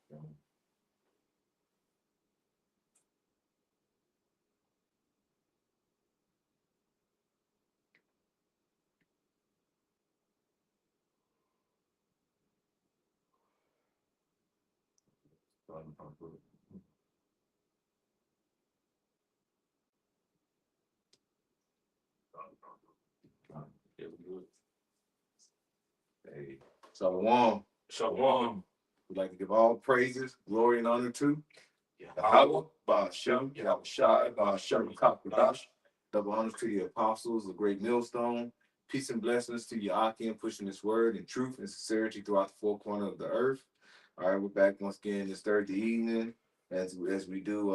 Hey, Shalom. Shalom. We'd like to give all praises, glory, and honor to Yahweh, Ba'ashem, Yahweh Shai, Ba'ashem, Kakadash. Double honors to your apostles, the great millstone. Peace and blessings to your Akim, pushing this word in truth and sincerity throughout the four corners of the earth. All right, we're back once again this Thursday evening, as we do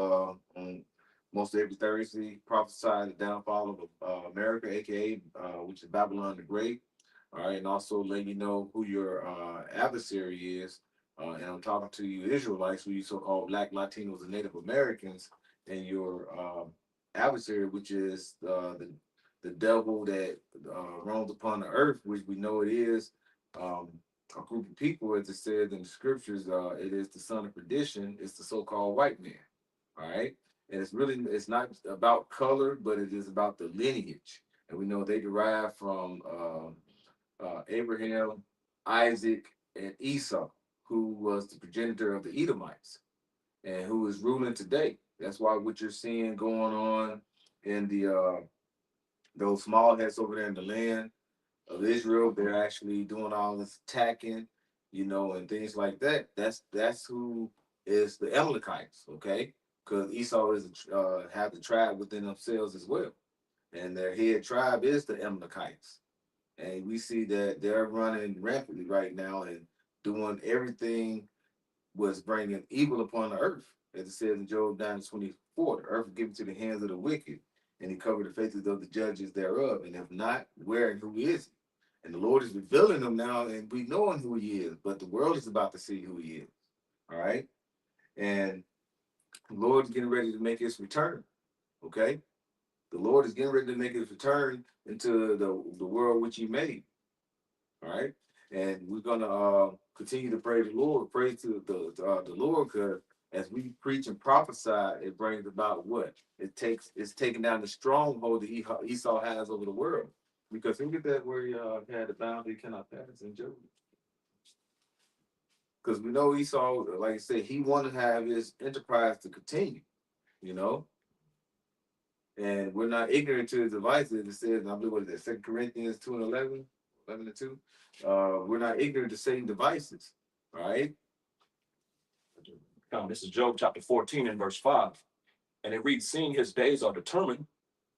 on most every Thursday, prophesy the downfall of America, aka which is Babylon the Great. All right, and also let you know who your adversary is. And I'm talking to you Israelites, who you so-called Black, Latinos, and Native Americans, and your adversary, which is the devil that roams upon the earth, which we know it is a group of people, as it says in the scriptures. It is the son of perdition. It's the so-called white man. All right, and it's not about color, but it is about the lineage, and we know they derive from Abraham, Isaac, and Esau, who was the progenitor of the Edomites and who is ruling today. That's why what you're seeing going on in the those small heads over there in the land of Israel, they're actually doing all this attacking, and things like that. That's who is the Amalekites, okay? Because Esau is have the tribe within themselves as well, and their head tribe is the Amalekites. And we see that they're running rampantly right now and doing everything was bringing evil upon the earth. As it says in Job 9:24, the earth was given to the hands of the wicked, and he covered the faces of the judges thereof. And if not, where and who is he? And the Lord is revealing them now, and we knowing who he is, but the world is about to see who he is. All right. And the Lord is getting ready to make his return. Okay. The Lord is getting ready to make his return into the world which he made. All right. And we're gonna continue to praise the Lord, praise to the Lord, because as we preach and prophesy, it brings about what? It's taking down the stronghold that Esau has over the world. Because look at that where he had the boundary cannot pass in Job. Because we know Esau, like I said, he wanted to have his enterprise to continue, you know. And we're not ignorant to his devices. It says, and I believe what is that, 2 Corinthians 2 and 11, 11 and 2. We're not ignorant to Satan's devices, right? This is Job chapter 14 and verse 5. And it reads, seeing his days are determined,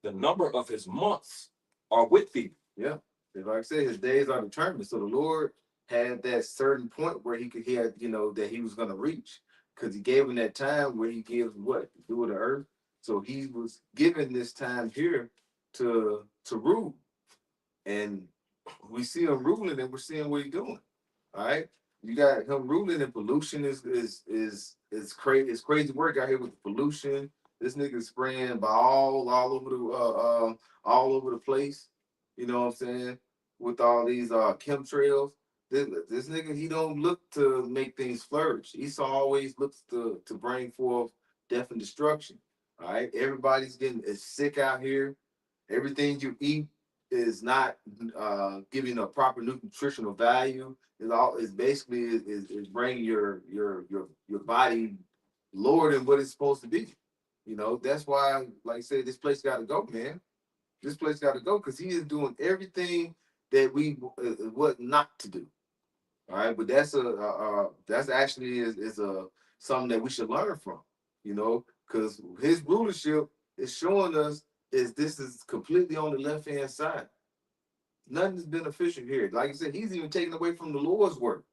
the number of his months are with thee. Yeah. Like I said, his days are determined. So the Lord had that certain point where he had, that he was going to reach. Because he gave him that time where he gives what? The dew of the earth. So he was given this time here to rule. And we see him ruling, and we're seeing what he's doing. All right. You got him ruling, and pollution is crazy. It's crazy work out here with the pollution. This nigga spraying by all over the place. You know what I'm saying? With all these chemtrails. This nigga, he don't look to make things flourish. Esau always looks to bring forth death and destruction. All right. Everybody's getting sick out here. Everything you eat is not giving a proper nutritional value. Is basically is bringing your body lower than what it's supposed to be. That's why, like I said, this place got to go, man. This place got to go because he is doing everything that we what not to do. All right, but that's actually is a something that we should learn from. Because his rulership is showing us this is completely on the left hand side. Nothing is beneficial here. Like I said, he's even taking away from the Lord's work.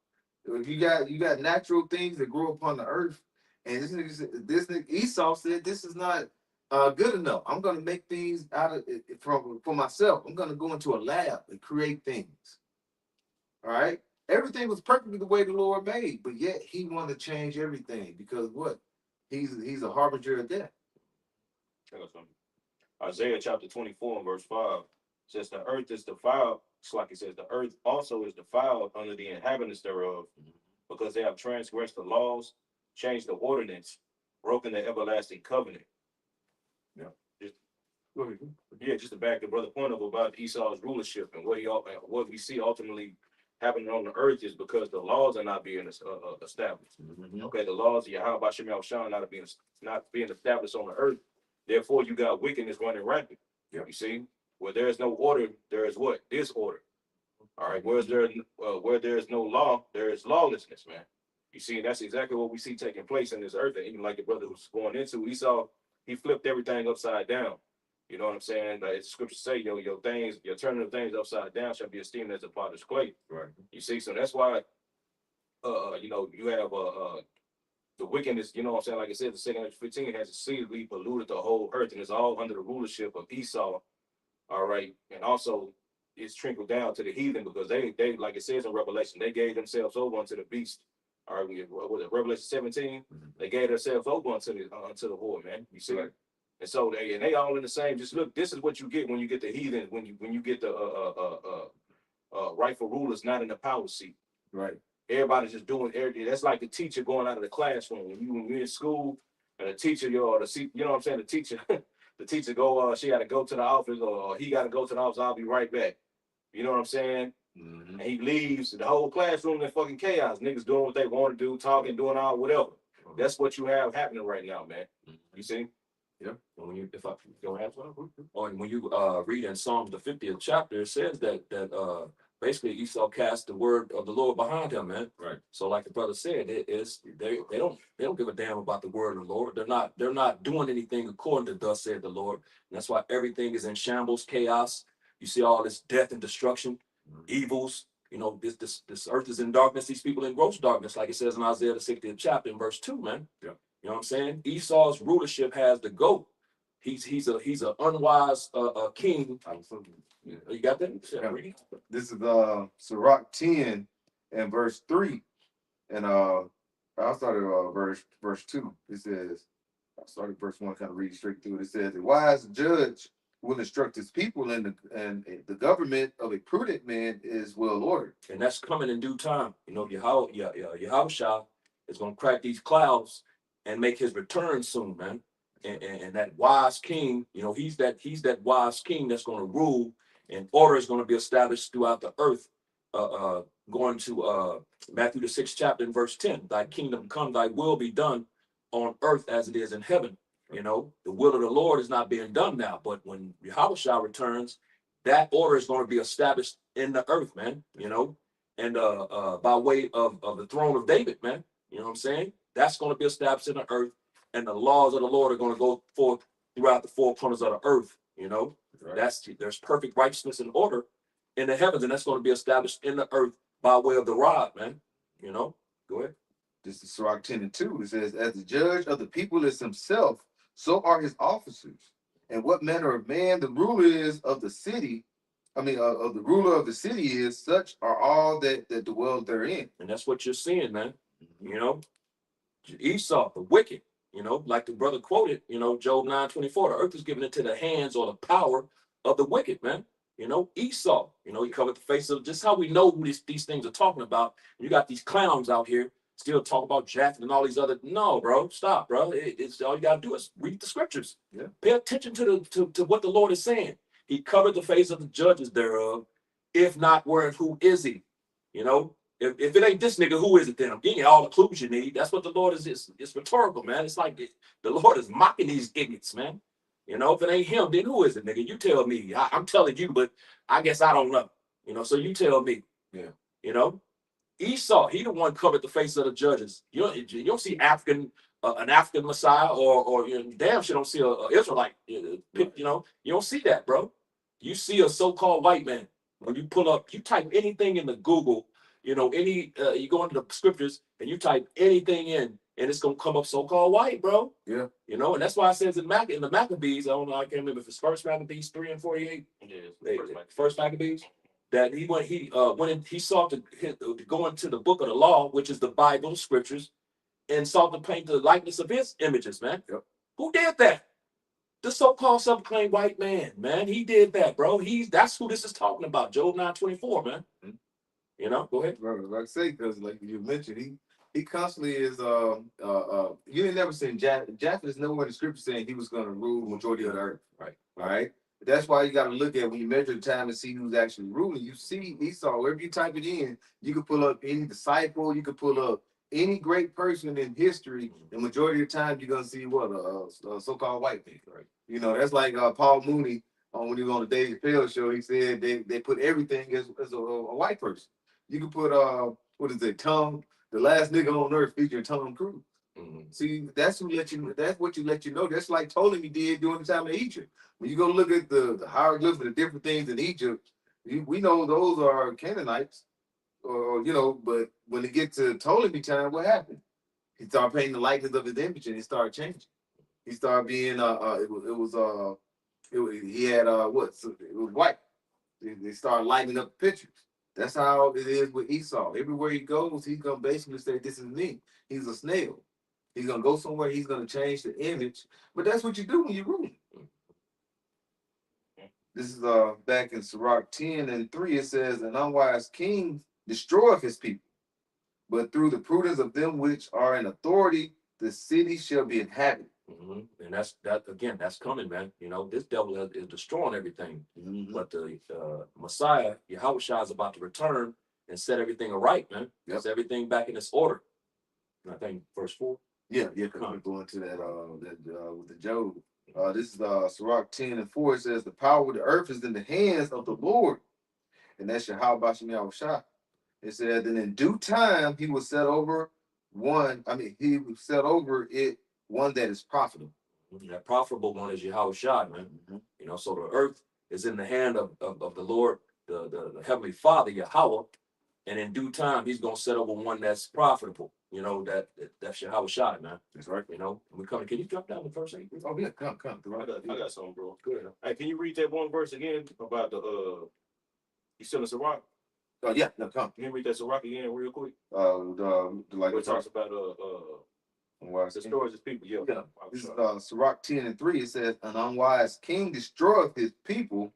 If you got natural things that grow upon the earth, and this nigga Esau said this is not good enough. I'm gonna make things out of it for myself. I'm gonna go into a lab and create things. All right, everything was perfectly the way the Lord made, but yet he wanted to change everything because what? He's a harbinger of death. Isaiah chapter 24 and verse 5 says, the earth is defiled. It's like it says, the earth also is defiled under the inhabitants thereof, because they have transgressed the laws changed the ordinance, broken the everlasting covenant. Yeah. Just, go ahead. Yeah, just to back the brother point up about Esau's rulership and what we see ultimately happening on the earth is because the laws are not being established. Mm-hmm. Okay, the laws of Yahweh Shem Yahushua not being established on the earth. Therefore, you got wickedness running rampant. Yeah. You see, where there is no order, there is what? Disorder. All right, where there is no law, there is lawlessness, man. You see, that's exactly what we see taking place in this earth. And even like the brother was going into, Esau, he flipped everything upside down. You know what I'm saying? Like the scriptures say, your turning of things upside down shall be esteemed as a potter's clay. Right. You see, so that's why, you have the wickedness. You know what I'm saying? Like I said, the second 15 has exceedingly polluted the whole earth, and it's all under the rulership of Esau. All right, and also it's trickled down to the heathen because they like it says in Revelation, they gave themselves over unto the beast. All right, what was it, Revelation 17? Mm-hmm. They gave themselves over unto the whore, man. You see, right. And so they all in the same. Just look, this is what you get when you get the heathen, when you get the rightful rulers not in the power seat. Right. Everybody's just doing everything. That's like the teacher going out of the classroom. When you're in school and the teacher, you know what I'm saying? The teacher, the teacher she got to go to the office or he got to go to the office. I'll be right back. You know what I'm saying? Mm-hmm. And he leaves the whole classroom in fucking chaos. Niggas doing what they want to do, talking, doing all whatever. That's what you have happening right now, man. You see? Yeah. When you when you read in Psalms the 50th chapter, it says that basically Esau cast the word of the Lord behind him, man. Right. So like the brother said, they don't give a damn about the word of the Lord. They're not doing anything according to thus said the Lord. And that's why everything is in shambles, chaos. You see all this death and destruction, evils. You know, this earth is in darkness, these people in gross darkness, like it says in Isaiah the 60th chapter in verse 2, man. Yeah. You know what I'm saying? Esau's rulership has the goat. He's an unwise king. Absolutely. Yeah. You got that? Yeah. This is Sirach 10 and verse 3. And I started verse 2. It says, I started verse 1, kind of read straight through it. It says, a wise judge will instruct his people, and the government of a prudent man is well ordered. And that's coming in due time. You know, Yahushua is going to crack these clouds and make his return soon, man. And that wise king, you know, he's that wise king that's going to rule, and order is going to be established throughout the earth. Going to Matthew the 6th chapter and verse 10, thy kingdom come, thy will be done on earth as it is in heaven. You know, the will of the Lord is not being done now, but when Yahushua returns, that order is going to be established in the earth, man. You know, and by way of the throne of David, man. You know what I'm saying? That's going to be established in the earth, and the laws of the Lord are going to go forth throughout the four corners of the earth. You know, right. There's perfect righteousness and order in the heavens, and that's going to be established in the earth by way of the rod, man. You know, go ahead. This is Sirach 10 and 2. It says, as the judge of the people is himself, so are his officers. And what manner of man the ruler is of the city, of the ruler of the city is, such are all that dwell therein. And that's what you're seeing, man. Mm-hmm. You know, Esau, the wicked, you know, like the brother quoted, you know, Job 9:24, the earth is given into the hands or the power of the wicked, man. You know, Esau, you know, he covered the face of just how we know who these things are talking about. You got these clowns out here still talk about Japheth and all these other. No, bro, stop, bro. It's all you got to do is read the scriptures. Yeah. Pay attention to what the Lord is saying. He covered the face of the judges thereof. If not, where and who is he? You know, if it ain't this nigga, who is it then? I'm giving you all the clues you need. That's what the Lord is. It's rhetorical, man. It's like the Lord is mocking these idiots, man. You know, if it ain't him, then who is it, nigga? You tell me. I'm telling you, but I guess I don't know. You know, so you tell me. Yeah. You know, Esau, he the one covered the face of the judges. You don't see an African Messiah or you know, damn sure don't see a Israelite. You know, you don't see that, bro. You see a so-called white man. When you pull up, you type anything in the Google, you know, you go into the scriptures and you type anything in, and it's gonna come up so-called white, bro. Yeah. You know, and that's why it says in the Maccabees, I don't know, I can't remember if it's first Maccabees 3 and 48. Yeah, first Maccabees. That he sought to go into the book of the law, which is the Bible, the scriptures, and sought to paint the likeness of his images, man. Yep. Who did that? The so-called self-proclaimed white man. He did that, bro. That's who this is talking about. Job 9:24, man. Mm-hmm. You know, go ahead. Bro, like I say, because like you mentioned, he constantly is you ain't never seen Japheth is nowhere in the scripture saying he was gonna rule the majority of the earth. Right. All right. That's why you got to look at when you measure the time and see who's actually ruling. You see Esau. Wherever you type it in, you can pull up any disciple. You can pull up any great person in history. The majority of the time, you're gonna see what a so-called white man. Right. You know, that's like Paul Mooney when he was on the Dave Chappelle show. He said they put everything as a white person. You can put what is it, the last nigga on earth featuring Tom Cruise. See, that's who let you. That's what you let you know. That's like Ptolemy did during the time of Egypt. When you go look at the hieroglyphs and the different things in Egypt, we know those are Canaanites, or you know. But when it get to Ptolemy time, what happened? He started painting the likeness of his image, and it started changing. He started being he had what? So it was white. They started lighting up pictures. That's how it is with Esau. Everywhere he goes, he's gonna basically say, "This is me." He's a snail. He's gonna go somewhere. He's gonna change the image. But that's what you do when you rule. This is back in Sirach 10:3. It says, "An unwise king destroyeth his people, but through the prudence of them which are in authority, the city shall be inhabited." And that again. That's coming, man. You know, this devil is destroying everything. But the Messiah, Yahushua, is about to return and set everything right, man. Set everything back in its order. And I think verse 4. Yeah, because we're going to that with the Job. This is Sirach 10:4. It says, "The power of the earth is in the hands of the Lord," and that's Yahweh Bashem Yahushua. It said, "Then in due time he will set over one. I mean, he will set over it one that is profitable." That profitable one is Yahushua, man. You know, so the earth is in the hand of the Lord, the Heavenly Father, Yahweh, and in due time he's gonna set over one that's profitable. You know, that's Yahushua, man. That's right. You know, we coming. Can you drop down the verse 8? Oh yeah, come. I got something, bro. Good. Hey, can you read that one verse again about the you still in Sirach? Oh yeah, no, come. Can you read that Sirach again real quick? Like It talks about destroys his people. Yeah. This is Sirach 10:3. It says, "An unwise king destroyeth his people,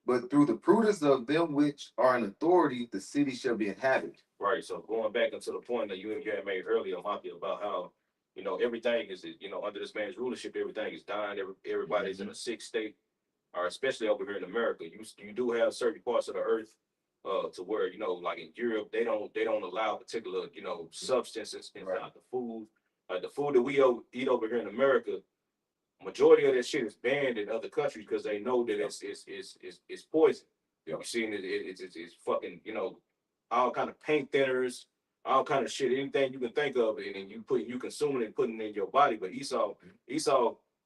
but through the prudence of them which are in authority, the city shall be inhabited." Right. So going back into the point that you and Gary made earlier, Maki, about how everything is under this man's rulership, everything is dying. Everybody's in a sick state, or especially over here in America. You do have certain parts of the earth to where like in Europe, they don't allow particular substances inside the food. Like the food that we eat over here in America, majority of that shit is banned in other countries because they know that it's poison. You see, it's fucking all kind of paint thinners, all kind of shit, anything you can think of, and you consuming it and putting it in your body. But Esau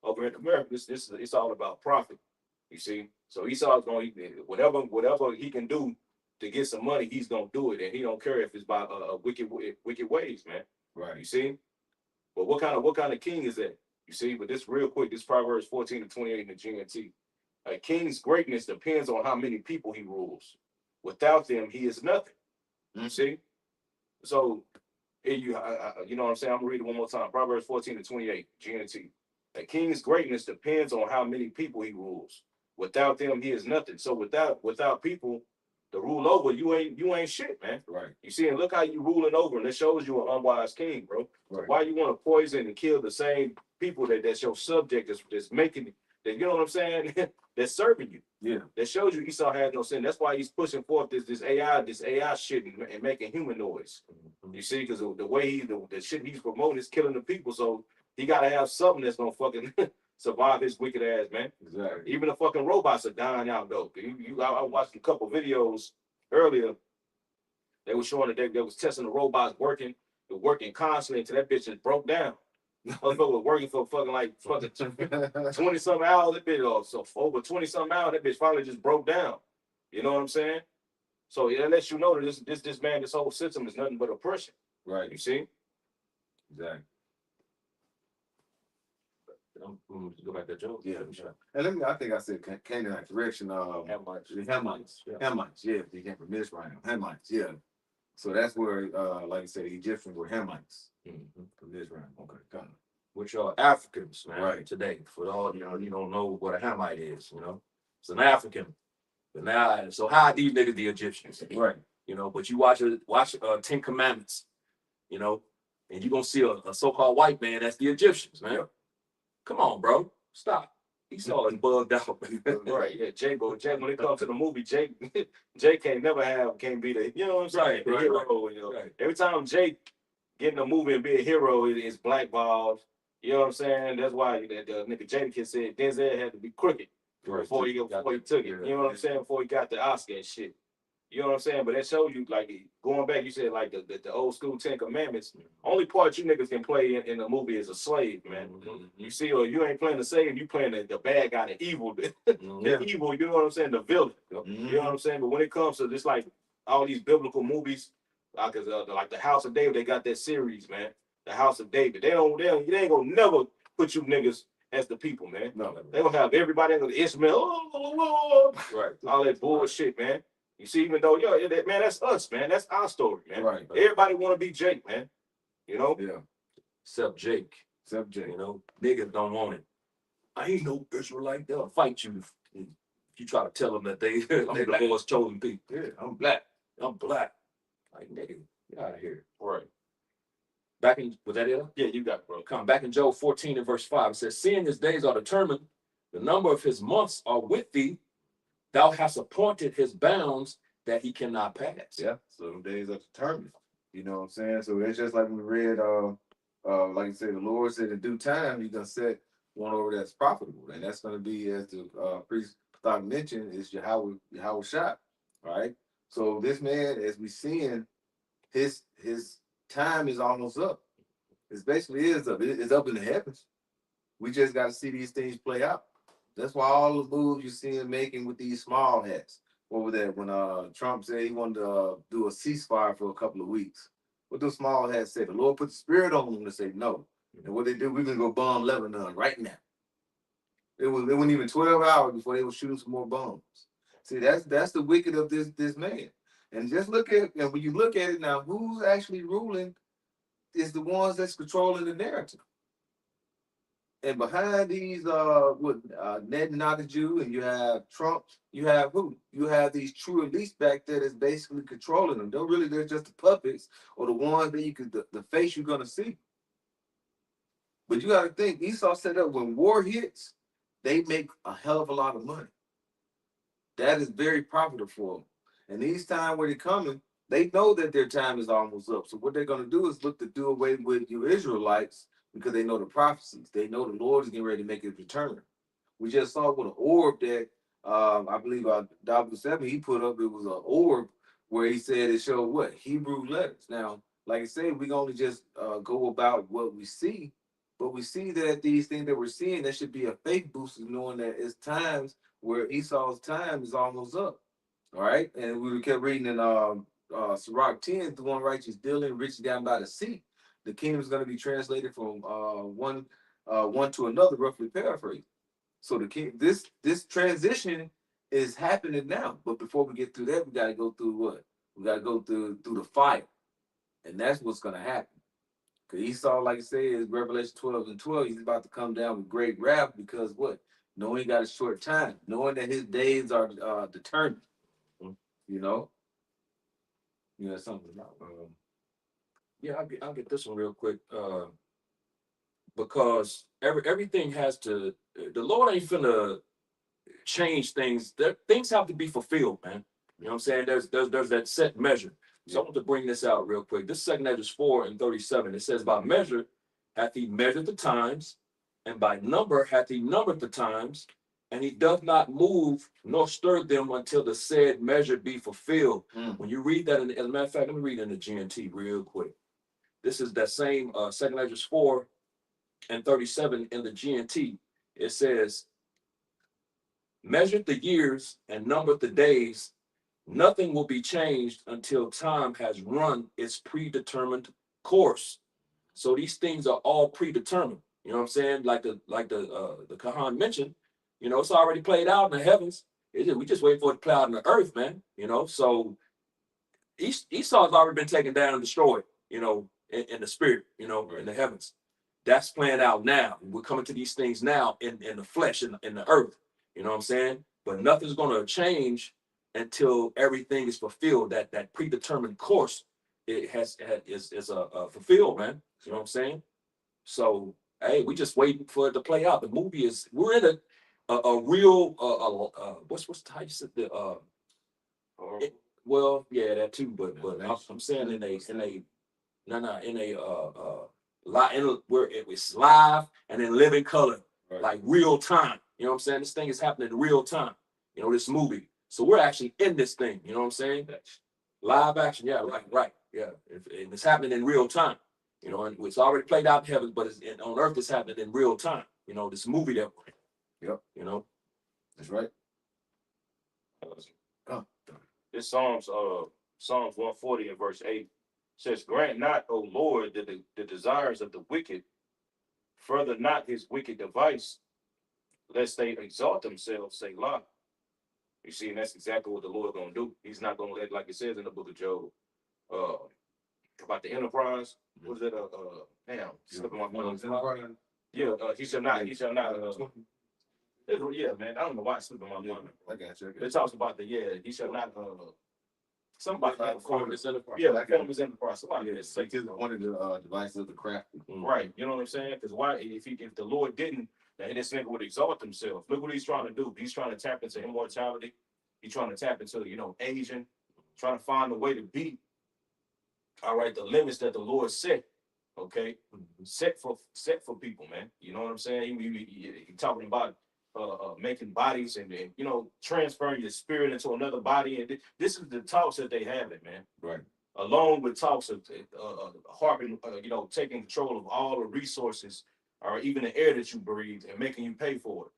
over in America, it's all about profit. You see, so Esau's going to whatever he can do to get some money, he's gonna do it, and he don't care if it's by wicked ways, man. Right. You see, but what kind of king is that? You see, but this real quick, this Proverbs 14:28 in the GNT. A king's greatness depends on how many people he rules. Without them, he is nothing. You see, so you know what I'm saying. I'm gonna read it one more time. Proverbs 14:28 GNT. A king's greatness depends on how many people he rules. Without them, he is nothing. So without people to rule over, you ain't shit, man. Right. You see, and look how you ruling over, and it shows you an unwise king, bro. So why you want to poison and kill the same people that's your subject that's making that, you know what I'm saying? That's serving you. Yeah. That shows you Esau has no sin. That's why he's pushing forth this AI shit and making human noise. You see, because the way the shit he's promoting is killing the people. So he gotta have something that's gonna fucking survive his wicked ass, man. Exactly. Even the fucking robots are dying out though. I watched a couple videos earlier. They were showing that they was testing the robots working. They're working constantly until that bitch just broke down. Motherfucker was working for fucking 20-something hours. That bitch, so over 20-something hours, that bitch finally just broke down. You know what I'm saying? So it lets you know that this man, this whole system is nothing but oppression. Right. You see? Exactly. Go back to Job. Yeah. And I think I said Canaanite direction. Hamites. Hamites. Hamites. Yeah. They came from Israel. Hamites. Yeah. So that's where, like I said, the Egyptians were Hamites from Israel. Okay, kind of. Which are Africans, man. Right. Today, for all you don't know what a Hamite is. It's an African. But now, so how are these niggas the Egyptians? Right. But you watch 10 Commandments. and you're gonna see a so-called white man. That's the Egyptians, man. Yep. Come on, bro. Stop. Esau is bugged out. Right, yeah, Jake, when it comes to the movie, Jake can't be the, you know what I'm saying, the hero. You know, every time Jake get in a movie and be a hero, it's blackballed. You know what I'm saying? That's why the nigga Jadakiss said Denzel had to be crooked before he took it. You know what I'm saying? Before he got the Oscar and shit. You know what I'm saying? But that shows you, like, going back, you said, like, the old school 10 Commandments. Only part you niggas can play in a movie is a slave, man. You see, or you ain't playing the slave, you playing the bad guy, the evil, the evil, you know what I'm saying? The villain. You know what I'm saying? But when it comes to just like all these biblical movies, like the House of David, they got that series, man. The House of David. They ain't gonna never put you niggas as the people, man. No. They gonna have everybody in the Ishmael, right? All that bullshit, man. You see, even though, man, that's us, man. That's our story, man. Right. Everybody want to be Jake, man. You know? Yeah. Except Jake. You know, niggas don't want it. I ain't no Israelite. They'll fight you if you try to tell them that they the Lord's chosen people. Yeah, I'm black. Like, nigga, get out of here. Right. Was that it? Yeah, you got it, bro. Come back in Job 14 and verse 5. It says, seeing his days are determined, the number of his months are with thee. Thou hast appointed his bounds that he cannot pass. Yeah, so the days are determined. You know what I'm saying? So it's just like we read, like you said, the Lord said in due time, he's going to set one over that's profitable. And that's going to be, as the priest thought mentioned, is Yahweh Shai. All right? So this man, as we seeing, his time is almost up. It basically is up. It's up in the heavens. We just got to see these things play out. That's why all the moves you see him making with these small hats. What was that when Trump said he wanted to do a ceasefire for a couple of weeks? What those small hats say? The Lord put the spirit on them to say no. And what they do, we're gonna go bomb Lebanon right now. It wasn't even 12 hours before they were shooting some more bombs. See, that's the wicked of this man. And just look at, and when you look at it now, who's actually ruling is the ones that's controlling the narrative. And behind these, Ned not a Jew, and you have Trump, you have who? You have these true elites back there that's basically controlling them. They're just the puppets or the ones that the face you're gonna see. But you got to think, Esau set up when war hits, they make a hell of a lot of money. That is very profitable for them. And these times where they're coming, they know that their time is almost up. So what they're gonna do is look to do away with you Israelites. Because they know the prophecies. They know the Lord is getting ready to make his return. We just saw with an orb that I believe W7 he put up. It was an orb where he said it showed what? Hebrew letters. Now, like I said, we can only just go about what we see, but we see that these things that we're seeing, that should be a faith booster, knowing that it's times where Esau's time is almost up. All right, and we kept reading in Sirach 10, the one righteous dealing, rich down by the sea. The kingdom is going to be translated from one to another, roughly paraphrase. So this transition is happening now. But before we get through that, we got to go through what? We got to go through the fire, and that's what's going to happen. Because Esau, like I said, is Revelation 12 and 12. He's about to come down with great wrath because what? Knowing he got a short time, knowing that his days are determined. You know. You know something about. Yeah, I'll get this one real quick. Because everything has to. The Lord ain't finna change things. Things have to be fulfilled, man. You know what I'm saying? There's that set measure. So I want to bring this out real quick. This 2 Ezra 4 and 37. It says, by measure hath he measured the times, and by number hath he numbered the times, and he doth not move nor stir them until the said measure be fulfilled. When you read that, as a matter of fact, let me read in the GNT real quick. This is that same 2 Ezra 4 and 37 in the GNT. It says, measured the years and numbered the days. Nothing will be changed until time has run its predetermined course. So these things are all predetermined. You know what I'm saying? Like the Kahan mentioned, you know, it's already played out in the heavens. We just wait for it to play out in the earth, man. You know, so Esau's already been taken down and destroyed, you know, in the spirit, you know, in the heavens. That's playing out now. We're coming to these things now in the flesh, in the earth. You know what I'm saying? But nothing's going to change until everything is fulfilled. That predetermined course is fulfilled, man. You know what I'm saying? So hey, we just waiting for it to play out. The movie is we're in a real what's how you said the well, yeah, that too, but I'm saying in a in a lot where it was live and in living color, right. Like real time. You know what I'm saying? This thing is happening in real time. You know, this movie. So we're actually in this thing. You know what I'm saying? Live action, yeah, right, yeah. And it's happening in real time. You know, and it's already played out in heaven, but on earth it's happening in real time. You know, this movie that we're in. Yep. You know, that's right. This Psalms 140 and verse 8 says, "Grant not, O Lord, the desires of the wicked, further not his wicked device, lest they exalt themselves, say lie." You see, and that's exactly what the Lord gonna do. He's not gonna let, like it says in the book of Job, about the enterprise. What is it? Damn, slipping my mind. Yeah, he shall not. Yeah, man. I don't know why it's slipping my mind. I got you. It talks about he shall not. Somebody form his enterprise. Yeah, form his enterprise. Somebody one of the devices of the crafty. Right. You know what I'm saying? Because why? If the Lord didn't, then this nigga would exalt himself. Look what he's trying to do. He's trying to tap into immortality. He's trying to tap into Asian, trying to find a way to beat. All right, the limits that the Lord set. Okay, set for people, man. You know what I'm saying? He talking about making bodies and transferring your spirit into another body, and this is the talks that they have, it, man. Right. Along with talks of harping, taking control of all the resources, or even the air that you breathe, and making you pay for it.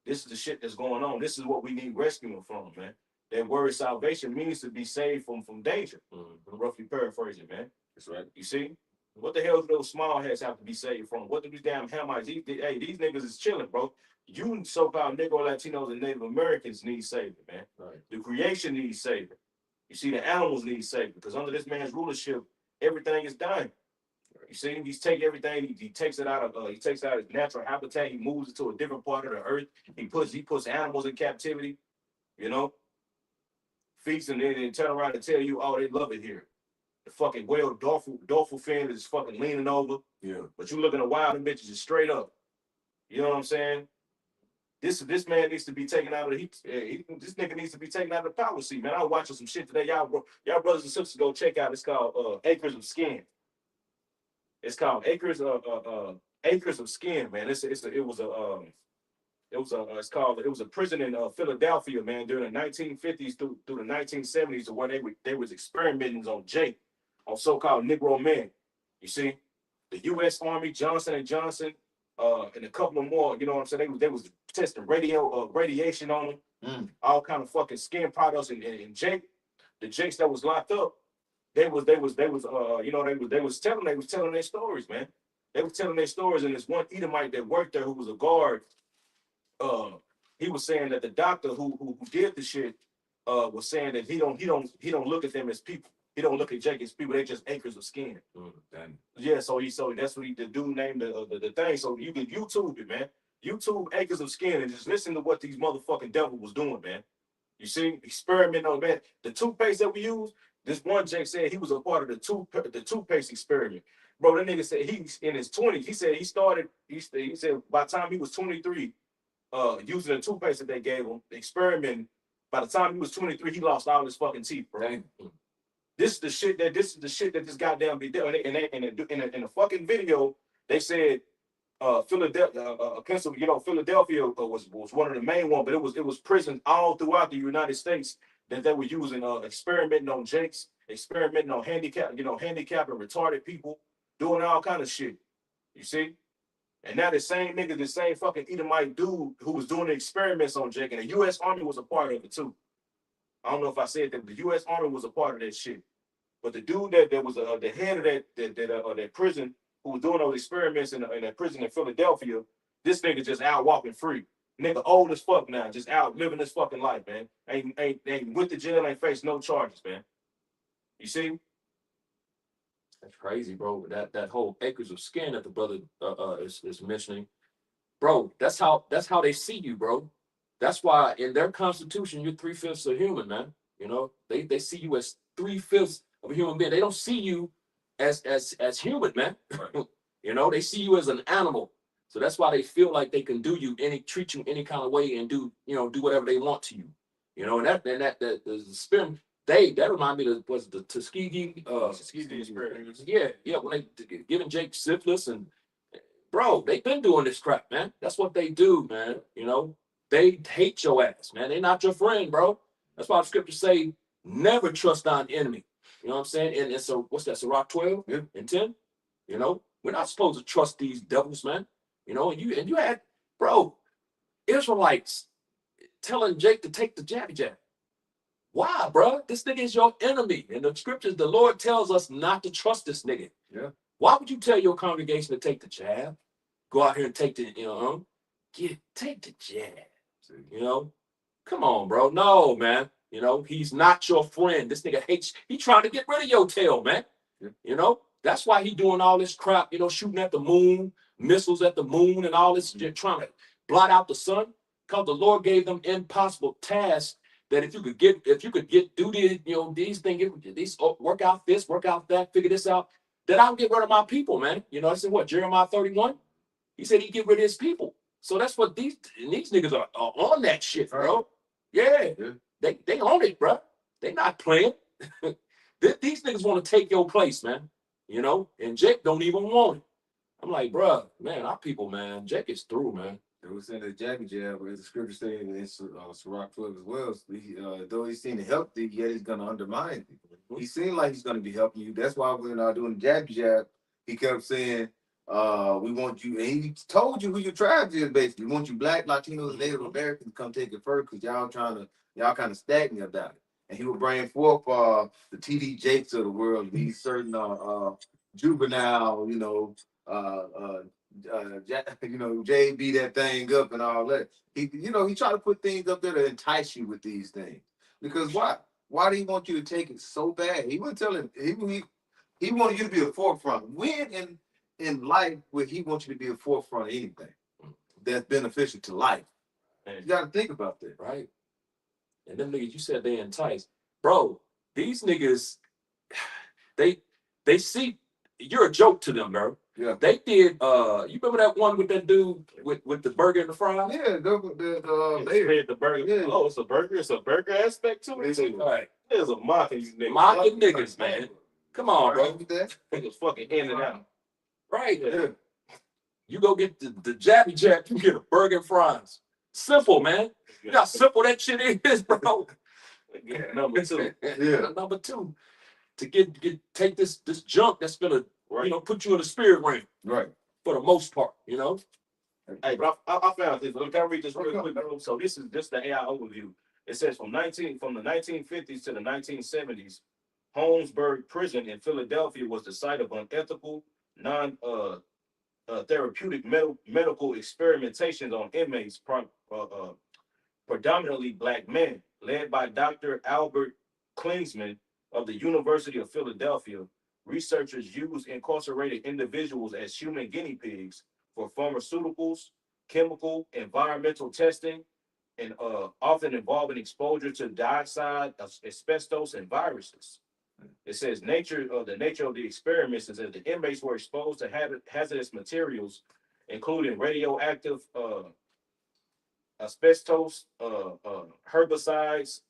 This is the shit that's going on. This is what we need rescuing from, man. That word salvation means to be saved from danger. Mm-hmm. Roughly paraphrasing, man. That's right. You see? What the hell do those small heads have to be saved from? What do these damn Hamites? These niggas is chilling, bro. You so-called Negro, Latinos, and Native Americans need saving, man. Right. The creation needs saving. You see, the animals need saving, because under this man's rulership, everything is dying. Right. You see, he's taking everything. He takes it out of his natural habitat. He moves it to a different part of the earth. He puts animals in captivity. Feasts, and then turn around and tell you, oh, they love it here. The fucking whale dorsal fin is fucking leaning over. Yeah. But you look in the wild, and bitches is straight up. You know what I'm saying? This man needs to be taken out of this nigga needs to be taken out of the power seat, man. I was watching some shit today. Y'all brothers and sisters, go check out. It's called Acres of Skin. It's called Acres of Skin, man. It was a prison in Philadelphia, man, during the 1950s through the 1970s, where they was experimenting on Jake, on so-called Negro men. You see, the U.S. Army, Johnson & Johnson, and a couple of more. You know what I'm saying? They was testing radiation on them, all kind of fucking skin products, and Jake, the Jakes that was locked up, they was telling their stories, man. They was telling their stories, and this one Edomite that worked there, who was a guard, he was saying that the doctor who did the shit was saying that he don't look at them as people. He don't look at Jake as people. They just acres of skin. Yeah, so that's what the dude named the thing. So you can YouTube it, man. YouTube Acres of Skin, and just listen to what these motherfucking devil was doing, man. You see, experiment on, man. The toothpaste that we use. This one Jake said he was a part of the toothpaste experiment. Bro, that nigga said he's in his 20s. He said he said by the time he was 23, using the toothpaste that they gave him, experimenting. By the time he was 23, he lost all his fucking teeth, bro. Dang. This is the shit that this goddamn be doing. In the fucking video, they said Philadelphia, Philadelphia was one of the main ones, but it was prisons all throughout the United States that they were using, experimenting on Jakes, experimenting on handicapped and retarded people, doing all kind of shit. You see? And now the same nigga, the same fucking Edomite dude who was doing the experiments on Jake, and the U.S. Army was a part of it too. I don't know if I said that, the U.S. Army was a part of that shit. But the dude that was the head of that prison, who was doing those experiments in that prison in Philadelphia, this nigga just out walking free. Nigga old as fuck now, just out living his fucking life, man. Ain't went to jail, ain't faced no charges, man. You see? That's crazy, bro. That whole Acres of Skin that the brother is mentioning, bro. That's how they see you, bro. That's why in their constitution you're 3/5 a human, man. You know, they see you as 3/5 of a human being. They don't see you as human, man. Right. You know, they see you as an animal. So that's why they feel like they can treat you any kind of way and do whatever they want to you. You know, and that the spirit that remind me of was the Tuskegee Tuskegee experience. yeah, when they giving Jake syphilis and bro, they've been doing this crap, man. That's what they do, man. You know, they hate your ass, man. They're not your friend, bro. That's why the scriptures say, never trust thine enemy. You know what I'm saying? And so, what's that? Sirach 12 and 10. You know, we're not supposed to trust these devils, man. You know, and you had, bro, Israelites telling Jake to take the jab. Why, bro? This nigga is your enemy. In the scriptures, the Lord tells us not to trust this nigga. Yeah. Why would you tell your congregation to take the jab? Go out here and take the, take the jab. You know, come on, bro. No, man. You know, he's not your friend. This nigga hates. He trying to get rid of your tail, man. Yeah. You know, that's why he doing all this crap. You know, shooting at the moon, missiles at the moon, and all this, trying to blot out the sun. Because the Lord gave them impossible tasks that if you could do these things, work out this, work out that, figure this out, that I'll get rid of my people, man. You know, I said what Jeremiah 31. He said he'd get rid of his people. So that's what these niggas are on that shit, bro. Yeah. They own it, bro. They not playing. These niggas want to take your place, man. You know, and Jake don't even want it. I'm like, bro, man, our people, man, Jake is through, man. They were saying that jabby jab, as the scripture saying in Sirach 12 as well. So though he's seen to help thee, yet he's going to undermine thee. He seemed like he's going to be helping you. That's why when doing the jabby jab, he kept saying, we want you, and he told you who your tribe is, basically. We want you black, Latinos, and Native Americans to come take it first because y'all kind of stagnant about it. And he would bring forth the TD Jakes of the world, these certain juvenile, JB that thing up and all that. He tried to put things up there to entice you with these things. Because why? Why do he want you to take it so bad? He wouldn't tell him. He wanted you to be a forefront. When in life would he want you to be a forefront of anything that's beneficial to life? You got to think about that, right? And them niggas, you said they enticed, bro. These niggas, they see you're a joke to them, bro. Yeah. They did. You remember that one with that dude with the burger and the fries? Yeah, the burger. Yeah. Oh, it's a burger. It's a burger aspect to it. All right. There's a mocking these niggas. Mocking niggas, man. Come on, bro. Niggas fucking in and out. Right. Yeah. You go get the jabby jab. You get a burger and fries. Simple, man. You know how simple that shit is, bro. Number two. Yeah. Number two. To take this junk that's gonna put you in the spirit realm. Right. For the most part, Hey, but I found this. Let me read this real quick, bro. So this is just the AI overview. It says from the 1950s to the 1970s, Holmesburg Prison in Philadelphia was the site of unethical, therapeutic medical experimentations on inmates, predominantly black men, led by Dr. Albert Klingsman of the University of Philadelphia. Researchers used incarcerated individuals as human guinea pigs for pharmaceuticals, chemical, environmental testing, and often involving exposure to dioxide, asbestos, and viruses. It says the nature of the experiments is that the inmates were exposed to hazardous materials, including radioactive asbestos, herbicides,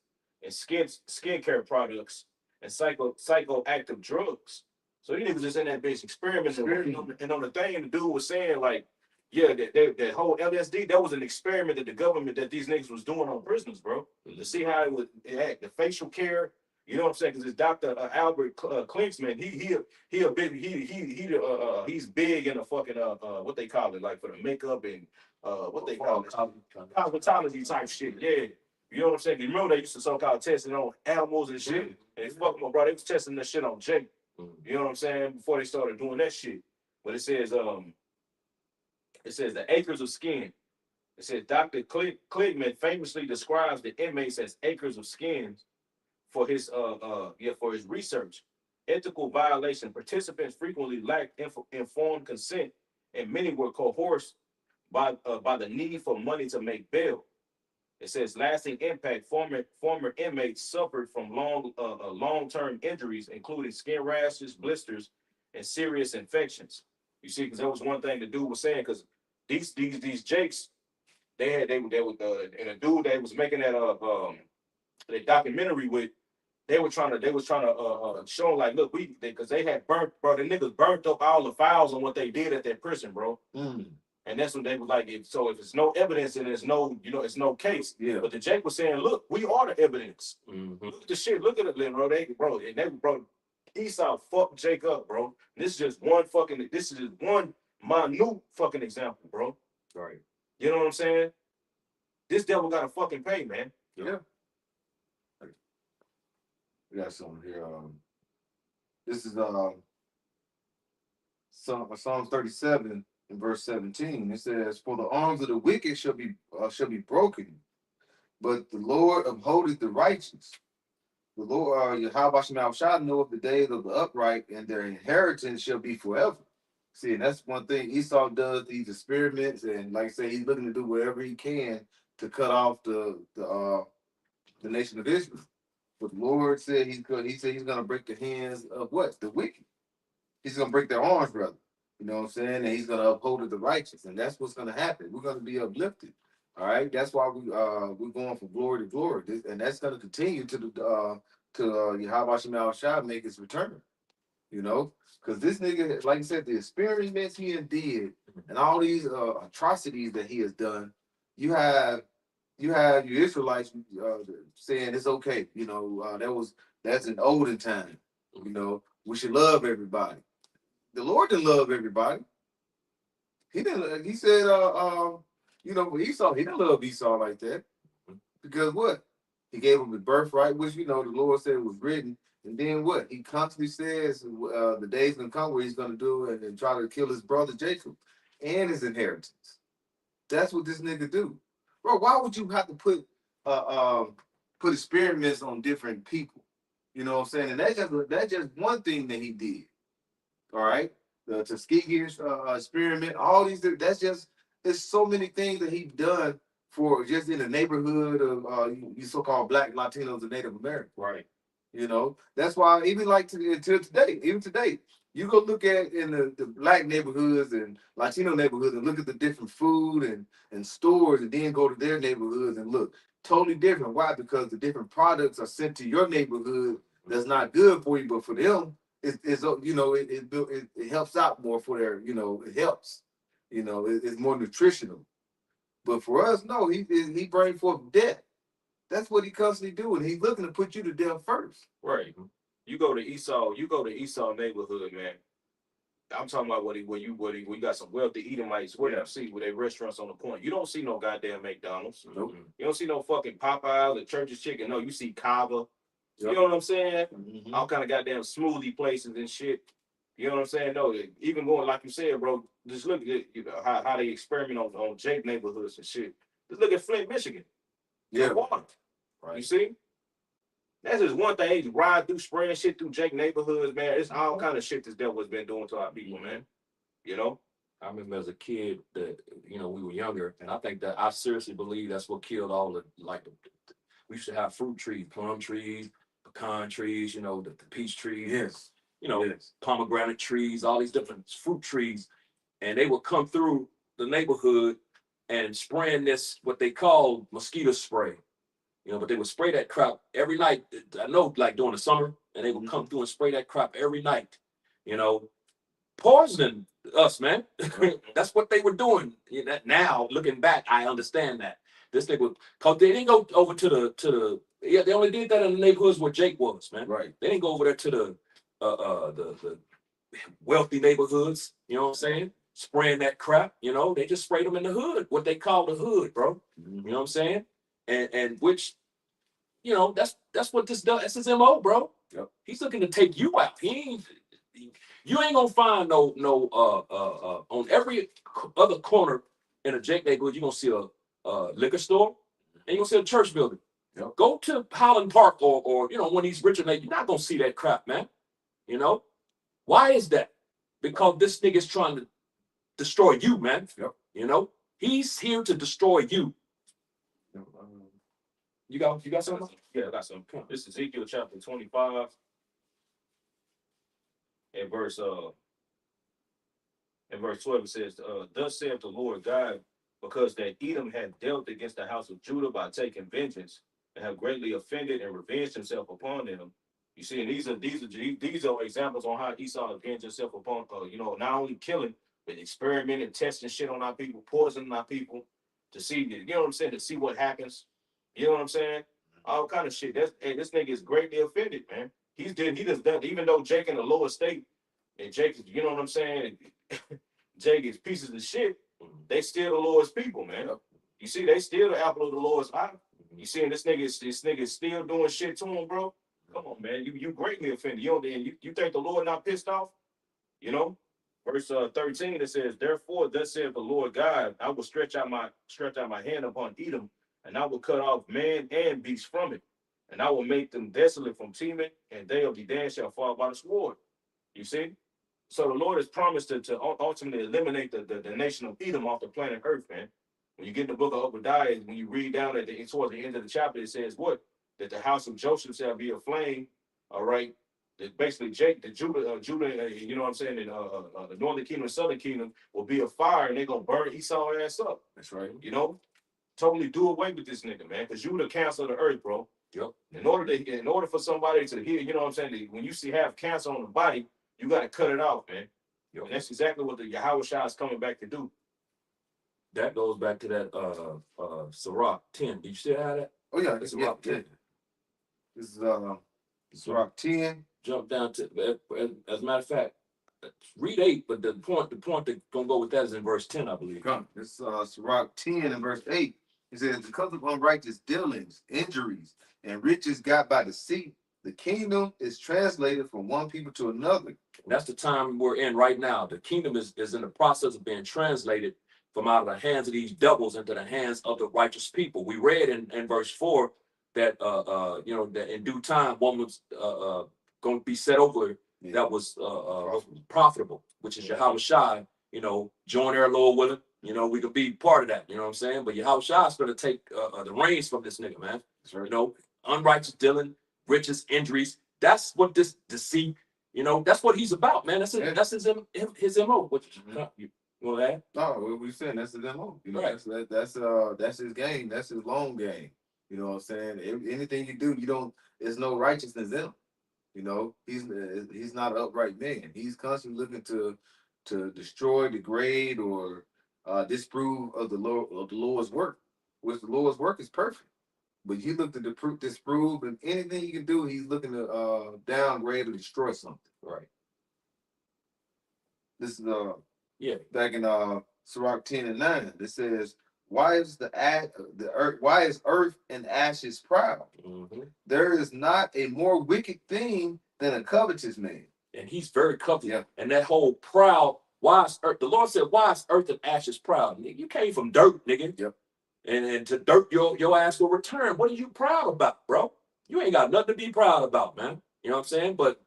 and skincare products, and psychoactive drugs. So these niggas just in that bitch experimenting. And on the thing, the dude was saying like, yeah, that whole LSD, that was an experiment that the government, that these niggas was doing on prisoners, bro, to see how it would act, the facial care. You know what I'm saying? Because it's Dr. Albert Klingsman. He's big in the fucking what they call it, like for the makeup and what they call it, cosmetology type shit. Yeah, you know what I'm saying? You remember they used to so-called testing on animals and shit. And it's fucking my bro. They was testing that shit on Jake. You know what I'm saying? Before they started doing that shit. But it says the acres of skin. It says Dr. Klinkman famously describes the inmates as acres of skins for his research. Ethical violation. Participants frequently lacked informed consent, and many were coerced by the need for money to make bail. It says lasting impact. Former inmates suffered from long-term injuries, including skin rashes, blisters, and serious infections. You see, because that was one thing the dude was saying. Because these Jakes, they were and a dude that was making that documentary with. They was trying to show like, look, because they had burnt, bro. The niggas burnt up all the files on what they did at that prison, bro. And that's what they were like. If it's no evidence and there's no, it's no case. Yeah. But the Jake was saying, look, we are the evidence. Mm-hmm. Look at the shit. Look at it, bro. Bro, Esau fucked Jake up, bro. This is just one minute fucking example, bro. Right. You know what I'm saying? This devil got to fucking pay, man. Yeah. We got something here. This is Psalms 37 in verse 17. It says, "For the arms of the wicked shall be broken, but the Lord upholdeth the righteous. The Lord, Yahweh shall know of the days of the upright, and their inheritance shall be forever." See, and that's one thing Esau does, these experiments, and like I say, he's looking to do whatever he can to cut off the nation of Israel. But the Lord said he's going to break the hands of what? The wicked. He's going to break their arms, brother. You know what I'm saying? And he's going to uphold the righteous, and that's what's going to happen. We're going to be uplifted. All right, that's why we're going from glory to glory, and that's going to continue to Yahweh Shah make his return. You know, because this nigga, like I said, the experiments he did, and all these atrocities that he has done, you have your Israelites saying it's okay. You know, that's an olden time. You know, we should love everybody. The Lord didn't love everybody. He didn't. He said, you know, for Esau, he didn't love Esau like that, because what? He gave him the birthright, which the Lord said was written. And then what? He constantly says the day's gonna come where he's gonna do it and try to kill his brother Jacob and his inheritance. That's what this nigga do, bro. Why would you have to put experiments on different people? You know what I'm saying? And that's just one thing that he did. All right, the Tuskegee experiment, all these. There's so many things that he done for just in the neighborhood of you so-called Black, Latinos, and Native Americans. Right. You know, that's why even like until today, even today, you go look at in the Black neighborhoods and Latino neighborhoods and look at the different food and stores, and then go to their neighborhoods and look totally different. Why? Because the different products are sent to your neighborhood that's not good for you, but for them, it helps out more for their, it helps. It's more nutritional. But for us, no, he brings forth death. That's what he constantly do, and he's looking to put you to death first. Right. You go to Esau neighborhood, man. I'm talking about where you got some wealthy Edomites, where you see with their restaurants on the corner. You don't see no goddamn McDonald's. Nope. You don't see no fucking Popeyes or Church's Chicken. No, you see Kava. Yep. You know what I'm saying? Mm-hmm. All kind of goddamn smoothie places and shit. You know what I'm saying? No, even going like you said, bro. Just look at how they experiment on Jake neighborhoods and shit. Just look at Flint, Michigan. Yeah. Water. Right. You see? That's just one thing. He ride through spraying shit through Jake neighborhoods, man. It's all kind of shit this devil has been doing to our people, man. You know? I remember as a kid that, we were younger, and I think that I seriously believe that's what killed all we used to have fruit trees, plum trees, pecan trees, the peach trees. Yes. Yes. Pomegranate trees, all these different fruit trees. And they would come through the neighborhood and spraying this, what they call mosquito spray. But they would spray that crap every night. I know, like during the summer, and they would come through and spray that crap every night. Poisoning us, man. That's what they were doing. Now, looking back, I understand that. This nigga, cause they didn't go over to the. They only did that in the neighborhoods where Jake was, man. Right. They didn't go over there to the wealthy neighborhoods. You know what I'm saying? Spraying that crap. They just sprayed them in the hood. What they call the hood, bro. You know what I'm saying? And which, that's what this does. That's his MO, bro. Yep. He's looking to take you out. You ain't gonna find no on every other corner in a Jake neighborhood, you're gonna see a liquor store and you're gonna see a church building. Yep. Go to Highland Park or one of these richer neighborhoods, you're not gonna see that crap, man. Why is that? Because this nigga's trying to destroy you, man. Yep. He's here to destroy you. You got something? Yeah, I got some. This is Ezekiel chapter 25 and verse 12. It says, "Thus saith the Lord God, because that Edom had dealt against the house of Judah by taking vengeance, and have greatly offended and revenged himself upon them." You see, and these are examples on how Esau avenged himself upon, not only killing, but experimenting, testing shit on our people, poisoning our people, to see, you know what I'm saying, to see what happens. You know what I'm saying? All kind of shit. This nigga is greatly offended, man. He just done, even though Jake in the lower state, and Jake, you know what I'm saying? Jake is pieces of shit. They still the Lord's people, man. You see, they still the apple of the Lord's eye. You see, and this nigga is still doing shit to him, bro. Come on, man. You greatly offended. You think the Lord not pissed off? You know? Verse 13, it says, "Therefore, thus saith the Lord God, I will stretch out my hand upon Edom, and I will cut off man and beast from it, and I will make them desolate from teeming, and they of the dead shall fall by the sword." You see? So the Lord has promised to ultimately eliminate the nation of Edom off the planet Earth, man. When you get in the book of Obadiah, when you read down towards the end of the chapter, it says what? That the house of Joseph shall be aflame, all right? That basically Judah, you know what I'm saying, and the northern kingdom and southern kingdom will be a fire, and they're going to burn Esau ass up. That's right. You know? Totally do away with this nigga, man, because you the cancer of the earth, bro. Yep. In order for somebody to hear, you know what I'm saying, when you have cancer on the body, you got to cut it off, man. Yep. And that's exactly what the Yahweh Shah is coming back to do. That goes back to that Sirach 10. Did you still have that? Oh yeah, It's yeah, Sirach 10. This is Sirach 10. Jump down to, as a matter of fact, read 8, but the point that gonna go with that is in verse 10, I believe. Come. This is Sirach 10 and verse 8. It says, "Because of unrighteous dealings, injuries, and riches got by deceit, the kingdom is translated from one people to another." And that's the time we're in right now. The kingdom is in the process of being translated from out of the hands of these devils into the hands of the righteous people. We read in verse 4 that that in due time one was going to be set over that was profitable, which is Yahweh Shai. Join our Lord with it. We could be part of that. You know what I'm saying? But Yahweh Shai is going to take the reins from this nigga, man. That's right. Unrighteous dealing, riches, injuries. That's what this deceit. That's what he's about, man. That's his MO. What you want to add? No, what we saying, that's his MO. Right. That's his game. That's his long game. You know what I'm saying? Anything you do, there's no righteousness in him. He's not an upright man. He's constantly looking to destroy, degrade, or disprove of the Lord's work, which the Lord's work is perfect. But you look to disprove, and anything you can do, he's looking to downgrade or destroy something. Right. This is back in Sirach 10 and 9. It says, "Why is why is earth and ashes proud? Mm-hmm. There is not a more wicked thing than a covetous man." And he's very covetous. Yeah. And that whole proud, why is earth? The Lord said, "Why is earth and ashes proud?" You came from dirt, nigga. Yep. And to dirt, your ass will return. What are you proud about, bro? You ain't got nothing to be proud about, man. You know what I'm saying? But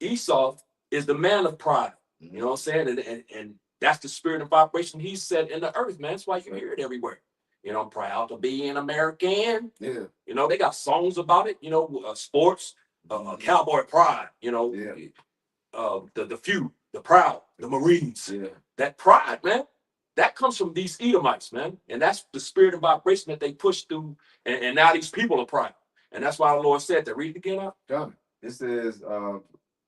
Esau is the man of pride. Mm-hmm. You know what I'm saying? And that's the spirit of vibration he set in the earth, man. That's why you hear it everywhere. I'm proud to be an American. Yeah. They got songs about it. Sports, cowboy pride. The few, the proud, the Marines. Yeah. That pride, man. That comes from these Edomites, man. And that's the spirit of vibration that they push through. And now these people are proud. And that's why the Lord said that. Read it again out. Got it. It says,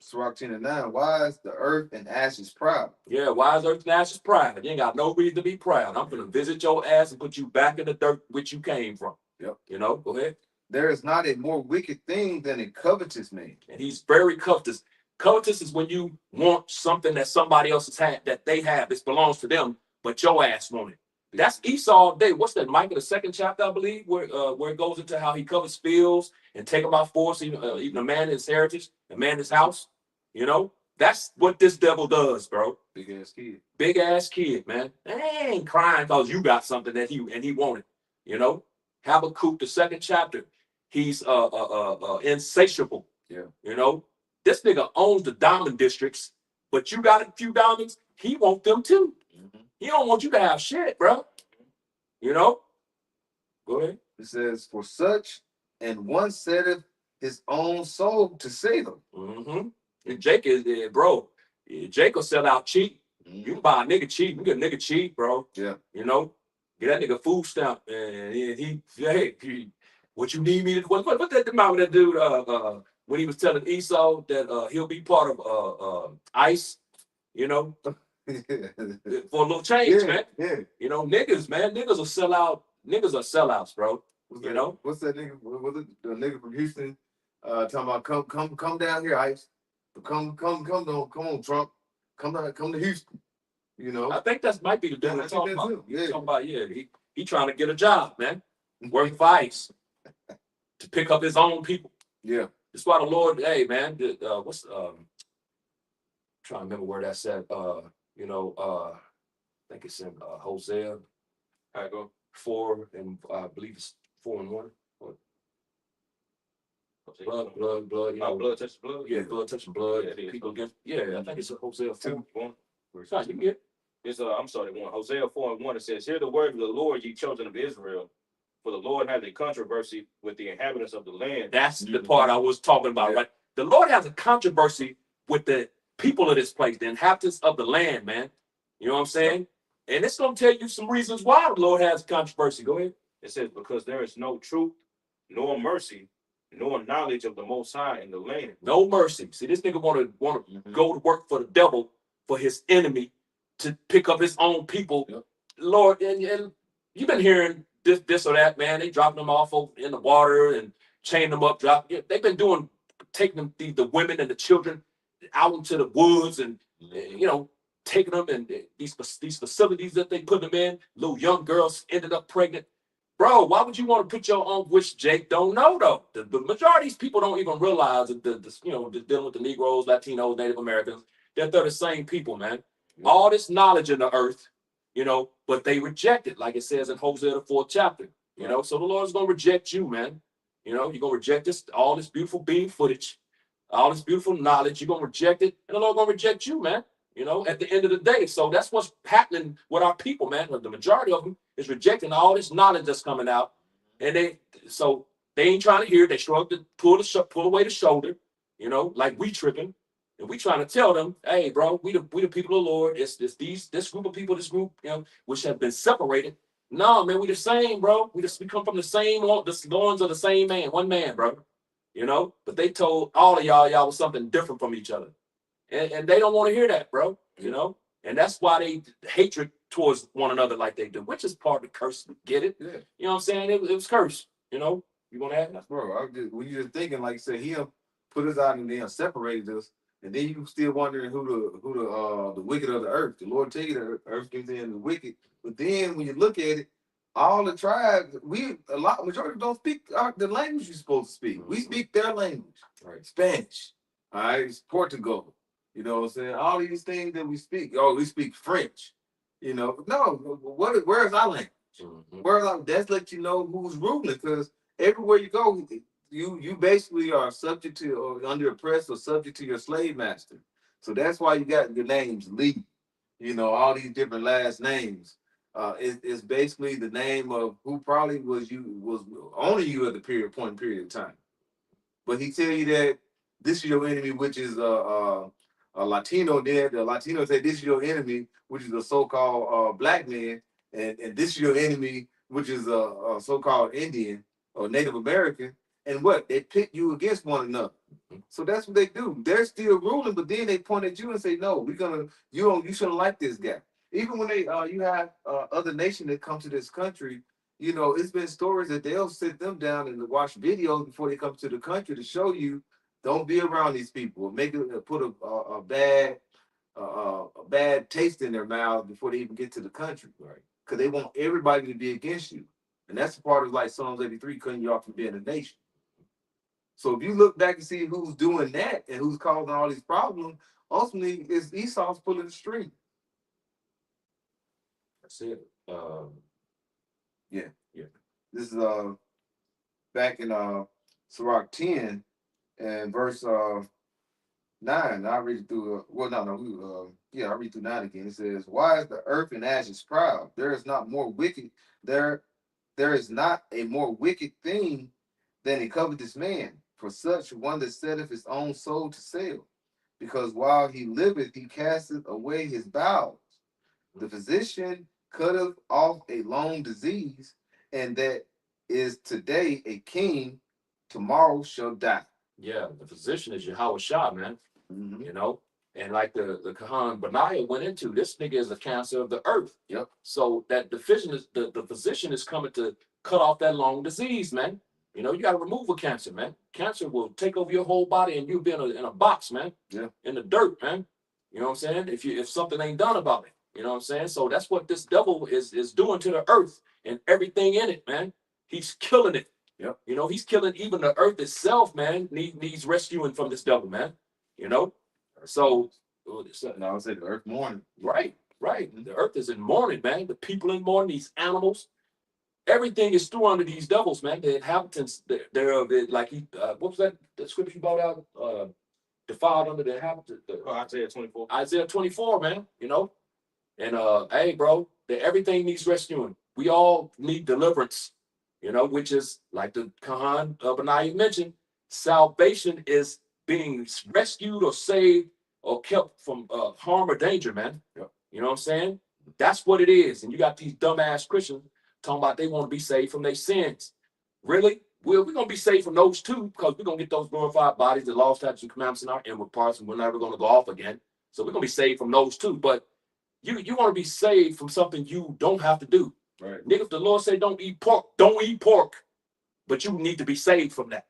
Sirach 10 and 9, "Why is the earth and ashes proud?" Yeah, why is earth and ashes proud? You ain't got no reason to be proud. I'm going to visit your ass and put you back in the dirt which you came from. Yep. Go ahead. "There is not a more wicked thing than a covetous man." And he's very covetous. Covetous is when you want something that somebody else has had, that they have. It belongs to them, but your ass want it. That's Esau all day. What's that, Micah, the 2nd chapter, I believe, where it goes into how he covers fields and take them by force, even a man his heritage, a man his house. That's what this devil does, bro. Big ass kid. Big ass kid, man. They ain't crying because you got something that he wanted. Habakkuk, the 2nd chapter, he's insatiable. Yeah. This nigga owns the diamond districts, but you got a few diamonds, he want them too. Mm-hmm. He don't want you to have shit, bro. Go ahead. It says, for such and one setteth his own soul to save him. Mm-hmm. And Jake is bro. Jake will sell out cheap. You can buy a nigga cheap. You can get a nigga cheap, bro. Yeah. You know, get that nigga food stamp, and hey, what you need me to? What that remember that dude? When he was telling Esau that he'll be part of ICE. You know, for a little change, man. Yeah. You know, niggas, man, niggas will sell out. Niggas are sellouts, bro. You know, what's that nigga? Was it the nigga from Houston? Talking about come down here, Ice. Come on, Trump. Come to Houston. You know. I think that might be the dude I I'm think talking that's about. him. Yeah. Talking about, yeah, he trying to get a job, man. Working for ICE to pick up his own people. Yeah. That's why the Lord, hey man, what's trying to remember where that's at. You know, I think it's in Hosea. I go. 4 and I believe it's 4 and 1. Or blood. You know, blood touches blood. Yeah, blood touching blood. Yeah, People against. Yeah, I think it's Hosea 4. 1. Sorry, you can get. It's I'm sorry, 1. Hosea 4 and 1. It says, "Hear the word of the Lord, ye children of Israel, for the Lord has a controversy with the inhabitants of the land." That's the part I was talking about, right? The Lord has a controversy with the people of this place, the inhabitants of the land, man. You know what I'm saying? And it's gonna tell you some reasons why the Lord has a controversy. Go ahead. It says, "Because there is no truth, nor mercy, nor knowledge of the Most High in the land." No mercy. See, this nigga want to go to work for the devil, for his enemy, to pick up his own people. Yep. Lord, and you've been hearing this or that, man. They dropping them off in the water and chaining them up. They've been taking them, the women and the children out into the woods and you know, taking them in these facilities that they put them in. Little young girls ended up pregnant. Bro, why would you want to put your own, which Jake don't know though? The majority of these people don't even realize that dealing with the Negroes, Latinos, Native Americans, they're the same people, man. All this knowledge in the earth, you know, but they reject it, like it says in Hosea the 4th chapter. You know, so the Lord's gonna reject you, man. You know, you're gonna reject all this beautiful beam footage, all this beautiful knowledge. You're gonna reject it, and the Lord's gonna reject you, man. You know, at the end of the day. So that's what's happening with our people, man. The majority of them is rejecting all this knowledge that's coming out. And they ain't trying to hear it. They shrug to pull away the shoulder, you know, like we tripping. And we trying to tell them, hey, bro, we the people of the Lord. It's this group of people, this group, you know, which have been separated. No, man, we the same, bro. We come from the loins of the same man, one man, bro. You know, but they told all of y'all was something different from each other. And they don't want to hear that, bro. You know, and that's why they hatred towards one another like they do, which is part of the curse. Get it? Yeah. You know what I'm saying? It was cursed. You know, you want to add that, bro? When you just thinking, like you said, he put us out and then separated us, and then you still wondering who the wicked of the earth. The Lord tell you the earth gives in the wicked, but then when you look at it, all the tribes, majority don't speak the language you're supposed to speak. We speak their language, right? Spanish, all right, it's Portugal. You know what I'm saying? All these things that we speak. Oh, we speak French. You know, no. Where's our language? Mm-hmm. That's let you know who's ruling, because everywhere you go, you basically are subject to or under oppressed or subject to your slave master. So that's why you got your names Lee. You know, all these different last names. It's basically the name of who probably was owning you at the period of time. But he tell you that this is your enemy, which is a Latino. Then the Latino say this is your enemy, which is a so-called black man, and this is your enemy, which is a so-called Indian or Native American. And what they pit you against one another. So that's what they do. They're still ruling, but then they point at you and say, "No, you shouldn't like this guy." Even when you have other nation that come to this country, you know, it's been stories that they'll sit them down and watch videos before they come to the country to show you don't be around these people. Make it put a bad taste in their mouth before they even get to the country, right? Because they want everybody to be against you, and that's the part of like Psalms 83 cutting you off from being a nation. So if you look back and see who's doing that and who's causing all these problems, ultimately it's Esau's pulling the string. That's it. Yeah. This is back in Sirach 10 and verse 9. I'll read it through. I'll read through 9 again. It says, "Why is the earth in ashes proud? There is not more wicked there there is not a more wicked thing than a covetous man, for such one that setteth his own soul to sale. Because while he liveth, he casteth away his bowels. The physician cutteth off a long disease, and that is today a king, tomorrow shall die. Yeah, the physician is Yahweh Shah, man. Mm-hmm. You know, and like the Kahan Benaiah went into, this nigga is a cancer of the earth. Yep. So that the physician is coming to cut off that long disease, man. You know, you got to remove a cancer, man. Cancer will take over your whole body, and you'll be in a box, man. Yeah. In the dirt, man. You know what I'm saying? If something ain't done about it, you know what I'm saying? So that's what this devil is doing to the earth and everything in it, man. He's killing it. Yep. You know, he's killing even the earth itself, man. Needs rescuing from this devil, man. You know. So now I say the earth mourning. Right. The earth is in mourning, man. The people in mourning, these animals, everything is through under these devils, man. The inhabitants thereof, like what was that the scripture you brought out? Defiled under the inhabitants. Isaiah 24. Isaiah 24, man. You know, and hey, bro, everything needs rescuing. We all need deliverance. You know, which is like the Kahan Benaiah mentioned, salvation is being rescued or saved or kept from harm or danger, man. Yep. You know what I'm saying? That's what it is. And you got these dumbass Christians talking about they want to be saved from their sins. Really? We're going to be saved from those too, because we're going to get those glorified bodies, the law, statutes, and commandments in our inward parts, and we're never going to go off again. So we're going to be saved from those too. But you want to be saved from something you don't have to do. Right. Nigga, if the Lord say don't eat pork, don't eat pork. But you need to be saved from that.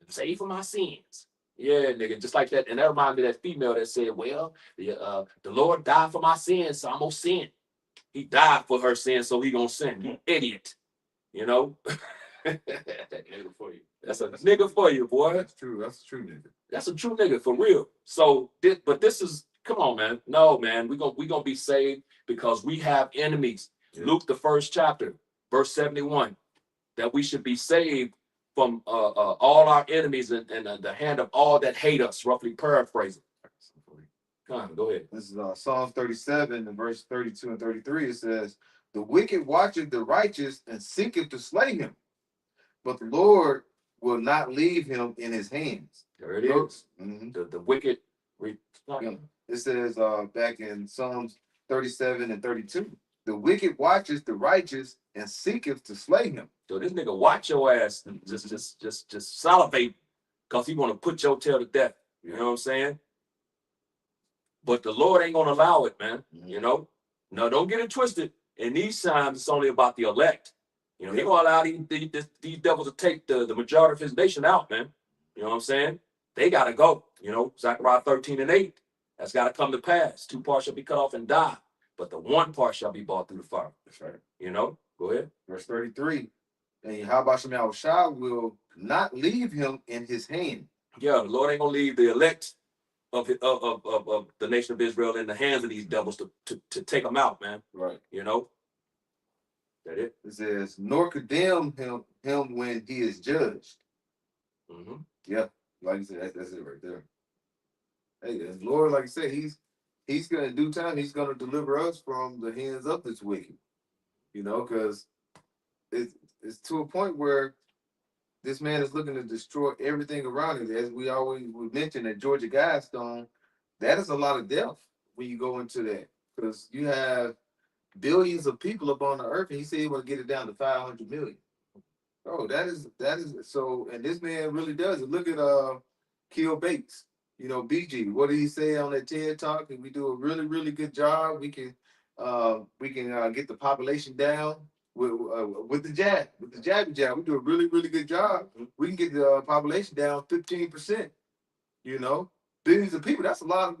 Saved from my sins. Yeah, nigga, just like that. And that reminded me of that female that said, well, the Lord died for my sins, so I'm going to sin. He died for her sins, so he going to sin. You idiot. You know? Nigga for you. That's a nigga for you, boy. That's true. That's a true nigga. That's a true nigga, for real. So, but this is, come on, man. No, man. We're gonna be saved because we have enemies. Yeah. Luke, the 1st chapter, verse 71, that we should be saved from all our enemies and the hand of all that hate us, roughly paraphrasing. Come on, go ahead. This is Psalms 37 and verse 32 and 33. It says, the wicked watcheth the righteous and seeketh to slay him, but the Lord will not leave him in his hands. There it is. Mm-hmm. The wicked. Yeah. It says back in Psalms 37 and 32, the wicked watches the righteous and seeketh to slay him. So this nigga watch your ass and just salivate because he want to put your tail to death. You know what I'm saying? But the Lord ain't gonna allow it, man. Mm-hmm. You know? No, don't get it twisted. In these times, it's only about the elect. You know, he gonna allow these devils to take the majority of his nation out, man. You know what I'm saying? They gotta go. You know, Zechariah 13 and 8. That's gotta come to pass. 2 parts shall be cut off and die, but the 1 part shall be brought through the fire. That's right. You know, go ahead. Verse 33. And how about Shemaiah Shah will not leave him in his hand. Yeah, the Lord ain't gonna leave the elect of the nation of Israel in the hands of these devils to take them out, man. Right. You know. That it? It says, nor condemn him when he is judged. Mm-hmm. Yeah, like you said, that's it right there. Hey, the Lord, like I said, he's gonna in due time, he's gonna deliver us from the hands of this wicked. You know, because it's to a point where this man is looking to destroy everything around him. As we always would mention at Georgia Guidestone, that is a lot of death when you go into that, because you have billions of people up on the earth, and he said he want to get it down to 500 million. Oh, that is so. And this man really does it. Look at Keel Bates. You know, BG. What did he say on that TED talk? And we do a really, really good job. We can get the population down with the jab, jab. We do a really, really good job. We can get the population down 15%. You know, billions of people. That's a lot of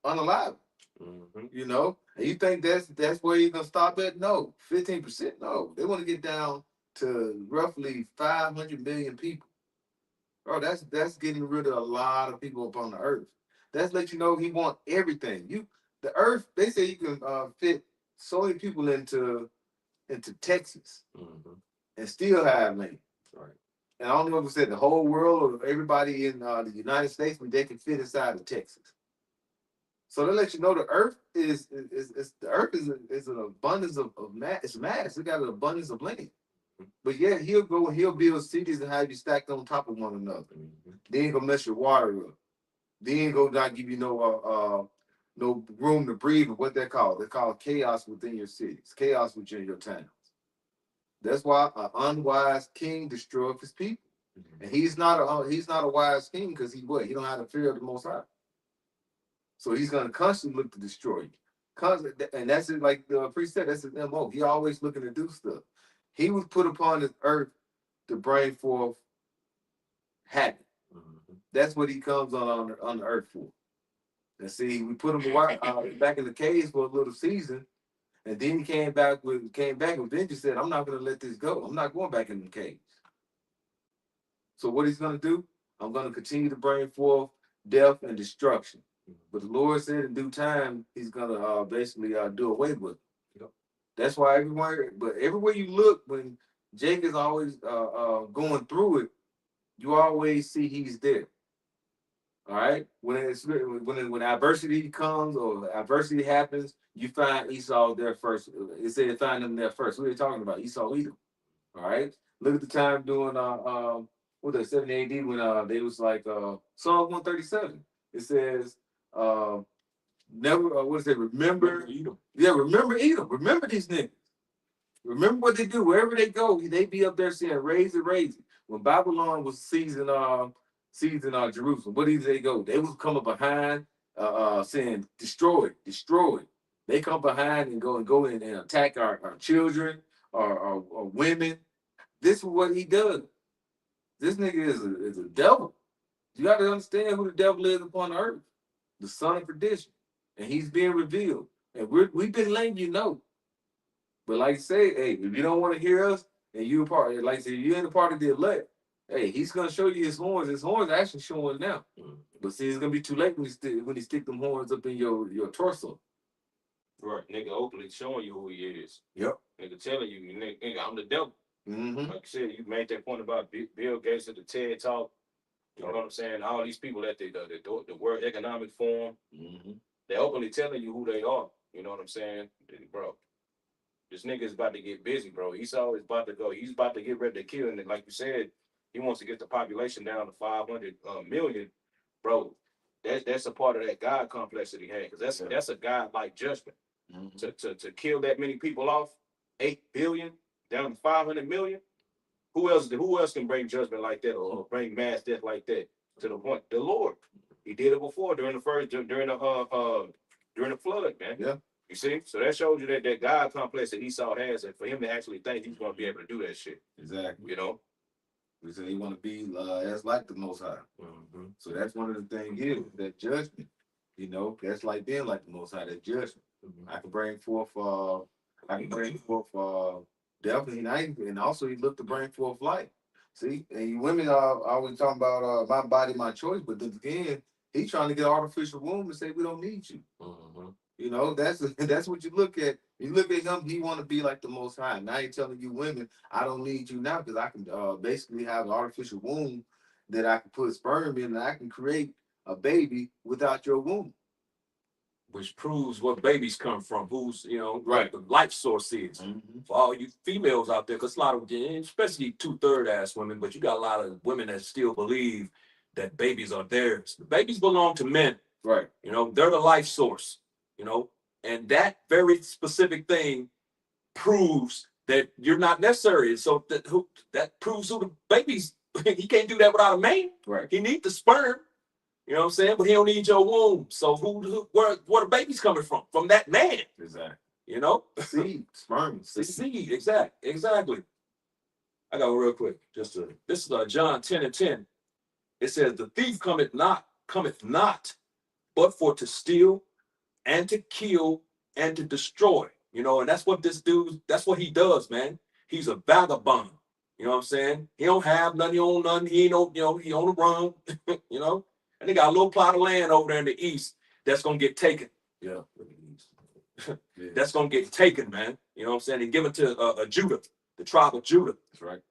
unalive. Mm-hmm. You know, and you think that's where you're gonna stop at? No, 15%. No, they want to get down to roughly 500 million people. Bro, that's getting rid of a lot of people up on the earth. That's let you know he want everything. The earth. They say you can fit so many people into Texas, mm-hmm. and still have land. Right. And I don't know if it said the whole world or everybody in the United States, but they can fit inside of Texas. So they let you know the earth is the earth is an abundance of mass. It's mass. It got an abundance of land. But yeah, he'll go and he'll build cities and have you stacked on top of one another. They ain't gonna mess your water up. They ain't gonna not give you no room to breathe. Or what they call they're called chaos within your cities, chaos within your towns. That's why an unwise king destroys his people, and he's not a wise king because he don't have the fear of the Most High. So he's gonna constantly look to destroy you. And that's it, like the priest said, that's his MO. He always looking to do stuff. He was put upon this earth to bring forth habit. That's what he comes on the earth for. And see, we put him back in the caves for a little season, and then he came back and Benji said, "I'm not gonna let this go. I'm not going back in the caves." So what he's gonna do? I'm gonna continue to bring forth death and destruction. But the Lord said in due time, He's gonna basically do away with it. Yep. That's why everywhere you look, when Jake is always going through it, you always see He's there. All right. When adversity comes or adversity happens, you find Esau there first. It said find him there first. What are you talking about? Esau Edom. All right. Look at the time doing what was that 70 AD when they was like Psalm 137. It says never what is it? Remember Edom. Yeah, remember Edom. Remember these niggas. Remember what they do. Wherever they go, they be up there saying raise it, raise it. When Babylon was seizing Jerusalem, what did they go? They was coming behind saying destroy, destroy. They come behind and go in and attack our children, our women. This is what he does. This nigga is a devil. You got to understand who the devil is upon the earth. The son of perdition. And he's being revealed. And we've been letting you know. But like I say, hey, if you don't want to hear us, and you're part, like I said, you ain't a part of the elect, hey, he's gonna show you his horns. His horns are actually showing now. But see, it's gonna be too late when he stick them horns up in your torso. Right, nigga openly showing you who he is. Yep. Nigga telling you, nigga, I'm the devil. Mm-hmm. Like you said, you made that point about Bill Gates at the TED Talk. You know what I'm saying? All these people at the World Economic Forum, they openly telling you who they are. You know what I'm saying, bro? This nigga is about to get busy, bro. Esau is about to go. He's about to get ready to kill. And like you said, he wants to get the population down to 500 million, bro. That's a part of that God complex that he had, because that's a God-like judgment. To kill that many people off, 8 billion down to 500 million. Who else can bring judgment like that or bring mass death like that to the point? The Lord. He did it before during the flood, man. Yeah. You see? So that shows you that God complex that Esau has, and for him to actually think he's going to be able to do that shit. Exactly. You know? We said he want to be as like the Most High. So that's one of the things here, that judgment. You know, that's like being like the Most High, that judgment. I can bring forth definitely, and also he looked to bring forth life. See, and you women are always talking about my body, my choice, but then again, he's trying to get artificial womb and say we don't need you. You know, that's what you look at. You look at him, he want to be like the Most High. Now he's telling you women, I don't need you now because I can basically have an artificial womb that I can put sperm in and I can create a baby without your womb. Which proves what babies come from, who's, right, the life source is. For all you females out there, because a lot of, especially 2/3 ass women, but you got a lot of women that still believe that babies are theirs. The babies belong to men. Right. They're the life source, and that very specific thing proves that you're not necessary. So that proves who the babies, he can't do that without a man. Right. He needs the sperm. You know what I'm saying? But he don't need your womb. So where the baby's coming from? From that man. Exactly. Seed, sperm, the seed. Exactly. I got real quick. This is John 10:10. It says, "The thief cometh not, but for to steal, and to kill, and to destroy." And that's what that's what he does, man. He's a vagabond. You know what I'm saying? He don't have nothing, he own nothing. He ain't he on the run. And they got a little plot of land over there in the east that's gonna get taken. Yeah. That's gonna get taken, man. You know what I'm saying? And given to Judah, the tribe of Judah. That's right.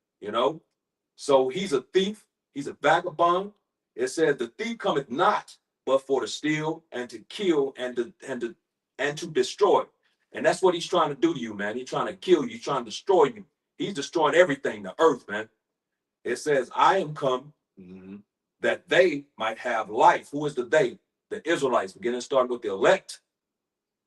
So he's a thief, he's a vagabond. It says the thief cometh not, but for to steal and to kill and to destroy. And that's what he's trying to do to you, man. He's trying to kill you. He's trying to destroy you. He's destroying everything, the earth, man. It says, I am come that they might have life. Who is the they? The Israelites, beginning starting with the elect.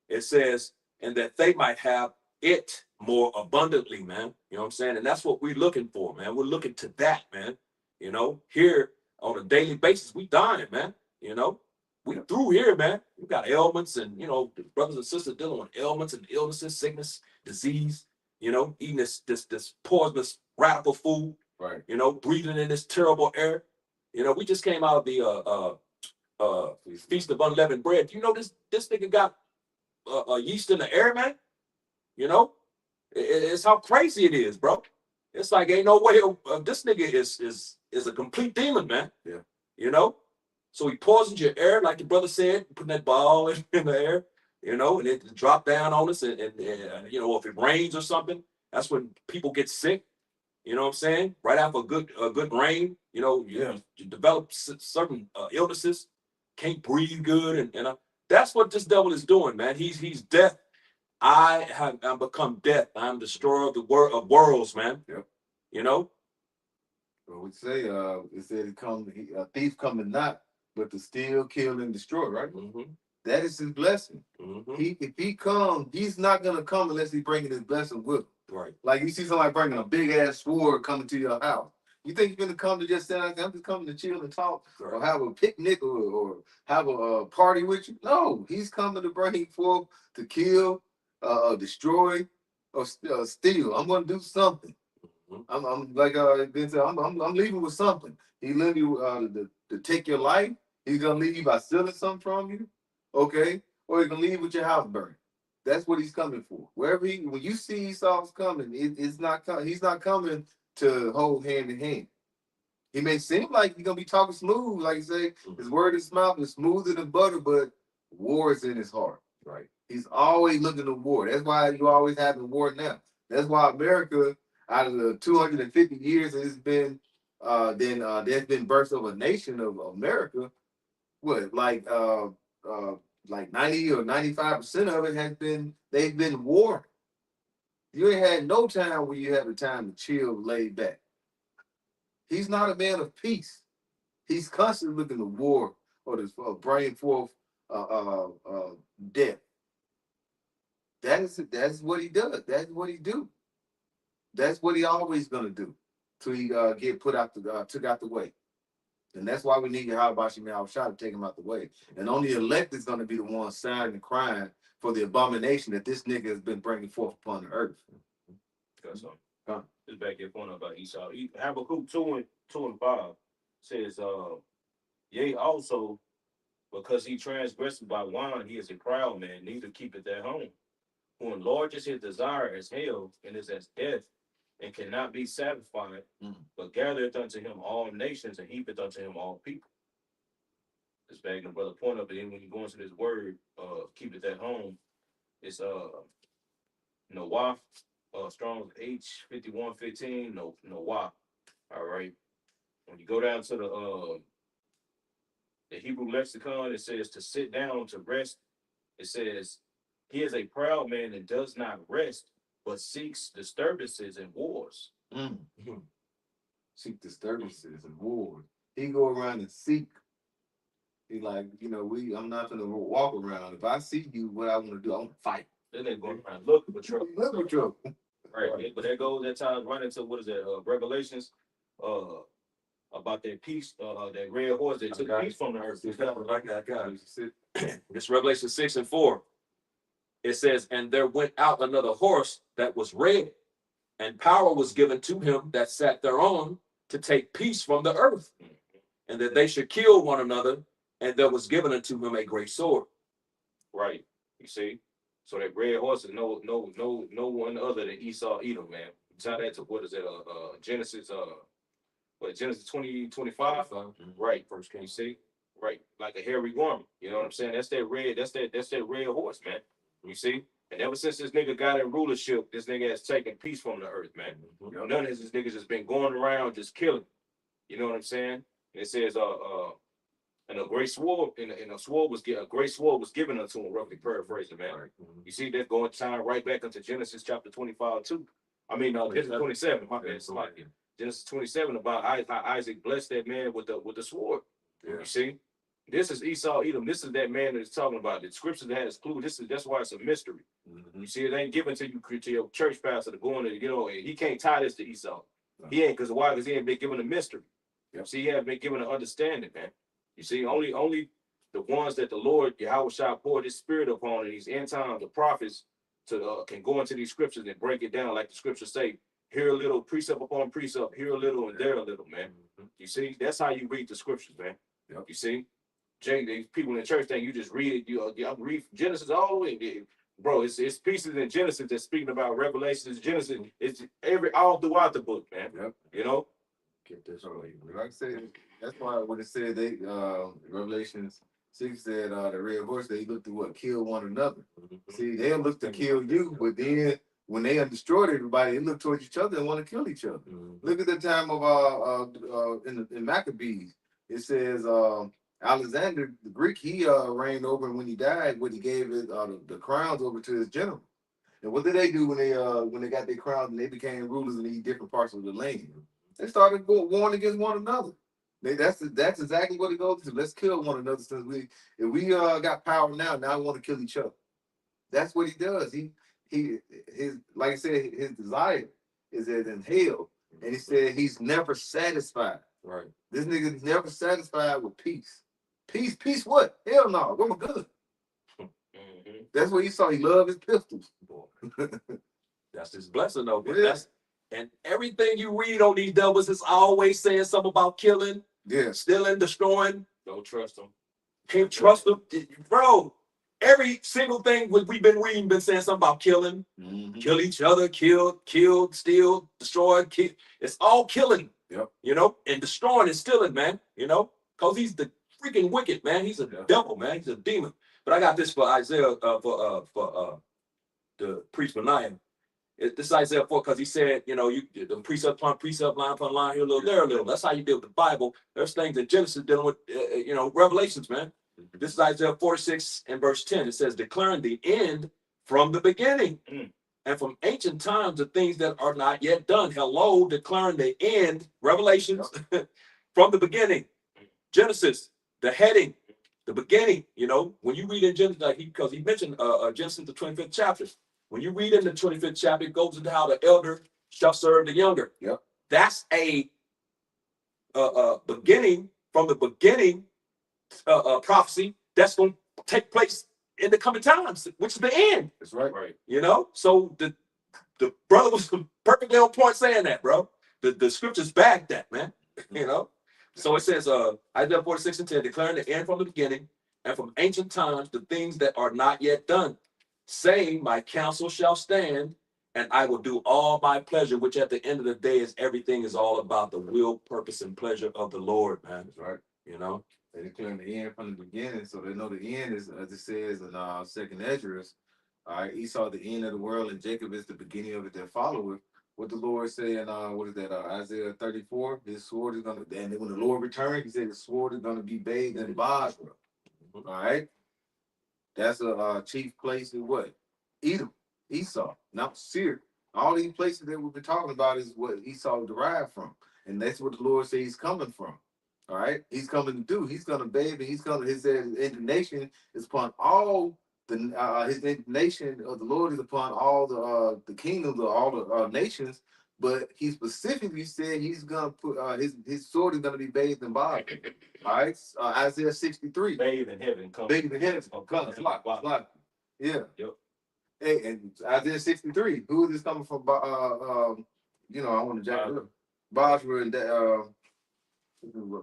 It says, and that they might have it more abundantly, man. You know what I'm saying? And that's what we're looking for, man. We're looking to that, man. You know, here on a daily basis, we dying, man. You know, we through here, man. We got ailments and, you know, brothers and sisters dealing with ailments and illnesses, sickness, disease, you know, eating this poisonous radical food, right? You know, breathing in this terrible air. You know, we just came out of the Feast of Unleavened Bread. You know, this nigga got yeast in the air, man. You know, it's how crazy it is, bro. It's like ain't no way this nigga is a complete demon, man. Yeah. You know, so he poisons your air, like the brother said, putting that ball in the air. You know, and it drop down on us, and you know, if it rains or something, that's when people get sick. You know what I'm saying? Right after a good rain, you know, you develop certain illnesses, can't breathe good, and that's what this devil is doing, man. He's death. I'm become death. I'm destroyer of the worlds, man. Yep. You know. Well, we say it said a thief coming not, but to steal, kill, and destroy. Right. That is his blessing. If he comes, he's not gonna come unless he's bringing his blessing with him. Right. Like you see somebody bringing a big ass sword coming to your house. You think you're gonna come to just stand out there? I'm just coming to chill and talk, or have a picnic, or have a party with you? No, he's coming to bring forth to kill, destroy, or steal. I'm gonna do something. I'm like Ben said, I'm leaving with something. He leaving you to take your life. He's gonna leave you by stealing something from you, okay? Or he's gonna leave with your house burned. That's what he's coming for. When you see Esau's coming, it's not he's not coming to hold hand in hand. He may seem like he's gonna be talking smooth, like you say, his word in his mouth is smoother than butter, but war is in his heart. Right. He's always looking to war. That's why you always having war now. That's why America, out of the 250 years it's been, there's been births of a nation of America. What, like 90 or 95% of it they've been war. You ain't had no time where you had the time to chill, lay back. He's not a man of peace. He's constantly looking to war or to bring forth death. That's what he does. That's what he do. That's what he always gonna do till he get took out the way. And that's why we need Yahweh Shemel Shah to take him out the way. And only the elect is going to be the one sighing and crying for the abomination that this nigga has been bringing forth upon the earth. Got something. Just back your point about Esau. Habakkuk 2:5 says, yea, also, because he transgressed by wine, he is a proud man, neither keepeth at home. Who enlarges his desire as hell, and is as death, and cannot be satisfied, but gathereth unto him all nations, and heapeth unto him all people. Just back the brother point of it, and when you go into this word, keep it at home, it's Noah, Strong's H5115, Noah. All right. When you go down to the Hebrew lexicon, it says to sit down, to rest. It says he is a proud man and does not rest, but seeks disturbances and wars. Seek disturbances and wars. He go around and seek. He like, I'm not gonna walk around. If I see you, what I want to do, I want to fight. Then they going around looking for trouble. Looking for trouble. Right. But that goes that time right into what is that? Revelations, about that peace, that red horse that took peace from the earth. This Revelation 6:4. It says, and there went out another horse that was red, and power was given to him that sat thereon to take peace from the earth, and that they should kill one another, and there was given unto him a great sword. Right. You see? So that red horse is no one other than Esau Edom, man. Tie that to what is it? Genesis Genesis 20:25? Right. First King, you see? Right. Like a hairy garment. You know what I'm saying? That's that red horse, man. You see? And ever since this nigga got in rulership, this nigga has taken peace from the earth, man. None of this niggas just been going around just killing. You know what I'm saying? And it says, and and a great sword, and a great sword was given unto him, roughly paraphrasing, man. Right. You see that going time right back into Genesis chapter 25 too. I mean, Genesis 27, my bad, somebody. Genesis 27 about how Isaac blessed that man with the sword. Yeah. You see, this is Esau Edom. This is that man that's talking about. The scriptures has clue. That's why it's a mystery. You see, it ain't given to you to your church pastor to go in and and he can't tie this to Esau. No. He ain't, because why? Because he ain't been given a mystery. Yep. See, he hasn't been given an understanding, man. You see, only the ones that the Lord Yahweh shall pour his spirit upon in these end times, the prophets, to can go into these scriptures and break it down like the scriptures say. Here a little, precept upon precept. Here a little, and there a little, man. You see, that's how you read the scriptures, man. Yep. You see, Jay, these people in the church think you just read it. You read Genesis all the way, bro. It's pieces in Genesis that's speaking about Revelations. Genesis, it's all throughout the book, man. Yep. You know. Get this So, right. like I said, that's why when it said they Revelations 6 said the red horse, they looked to what, kill one another. See, they look to kill you, but then when they destroyed everybody, they look towards each other and want to kill each other. Look at the time of in Maccabees. It says Alexander the Greek, he reigned over, and when he died, he gave it the crowns over to his general. And what did they do when they got their crowns and they became rulers in these different parts of the land? They started warring against one another. That's exactly what it goes to. Let's kill one another, since if we got power now we want to kill each other. That's what he does. His like I said, his desire is as in hell, and he said he's never satisfied. Right. This nigga's never satisfied with peace. Peace what? Hell no. Where my gun? That's what he saw. He loved his pistols. Boy. That's his blessing, though. But Yeah. and everything you read on these devils is always saying something about killing, stealing, destroying. Don't trust them. Can't trust them, bro. Every single thing we've been reading been saying something about killing, kill each other, kill, steal, destroy, kill. It's all killing. Yep. You know, and destroying and stealing, man. You know, because he's the freaking wicked, man. He's a devil, man. He's a demon. But I got this for Isaiah, for the priest Benaiah. This is Isaiah 4, because he said, you know, the precept upon precept, line upon line, here a little, there a little. That's how you deal with the Bible. There's things in Genesis dealing with, Revelations, man. This is Isaiah 46 and verse 10. It says, declaring the end from the beginning, and from ancient times the things that are not yet done. Hello, declaring the end, Revelations, from the beginning. Genesis, the heading, the beginning. You know, when you read in Genesis, because he mentioned Genesis, the 25th chapter. When you read in the 25th chapter, it goes into how the elder shall serve the younger. Yep. That's a beginning, from the beginning prophecy that's going to take place in the coming times, which is the end. That's right. Right. You know, so the brother was perfectly on point saying that, bro. The scriptures back that, man. You know, so it says Isaiah 46 and 10, declaring the end from the beginning, and from ancient times the things that are not yet done, saying, my counsel shall stand, and I will do all my pleasure, which at the end of the day is everything is all about the will, purpose, and pleasure of the Lord, man. That's right. You know, they declaring the end from the beginning, so they know the end is, as it says in second Esdras. All right, Esau the end of the world, and Jacob is the beginning of it that followeth. What the Lord said, what is that? Isaiah 34. His sword is gonna, and when the Lord returns, he said the sword is gonna be bathed in Basra. All right, that's a chief place in what? Edom, Esau, not Seir. All these places that we've been talking about is what Esau derived from, and that's what the Lord says he's coming from. All right, he's coming to do. He's gonna bathe, and he's gonna. His indignation is upon all the. His indignation of the Lord is upon all the kingdoms of all the nations. But he specifically said he's gonna put his sword is gonna be bathed in blood. All right, Isaiah 63. Bathed in heaven, come. Bathed in heaven, come. Yeah. Yep. Hey, and Isaiah 63. Who is this coming from? I want to jack it up. Basra and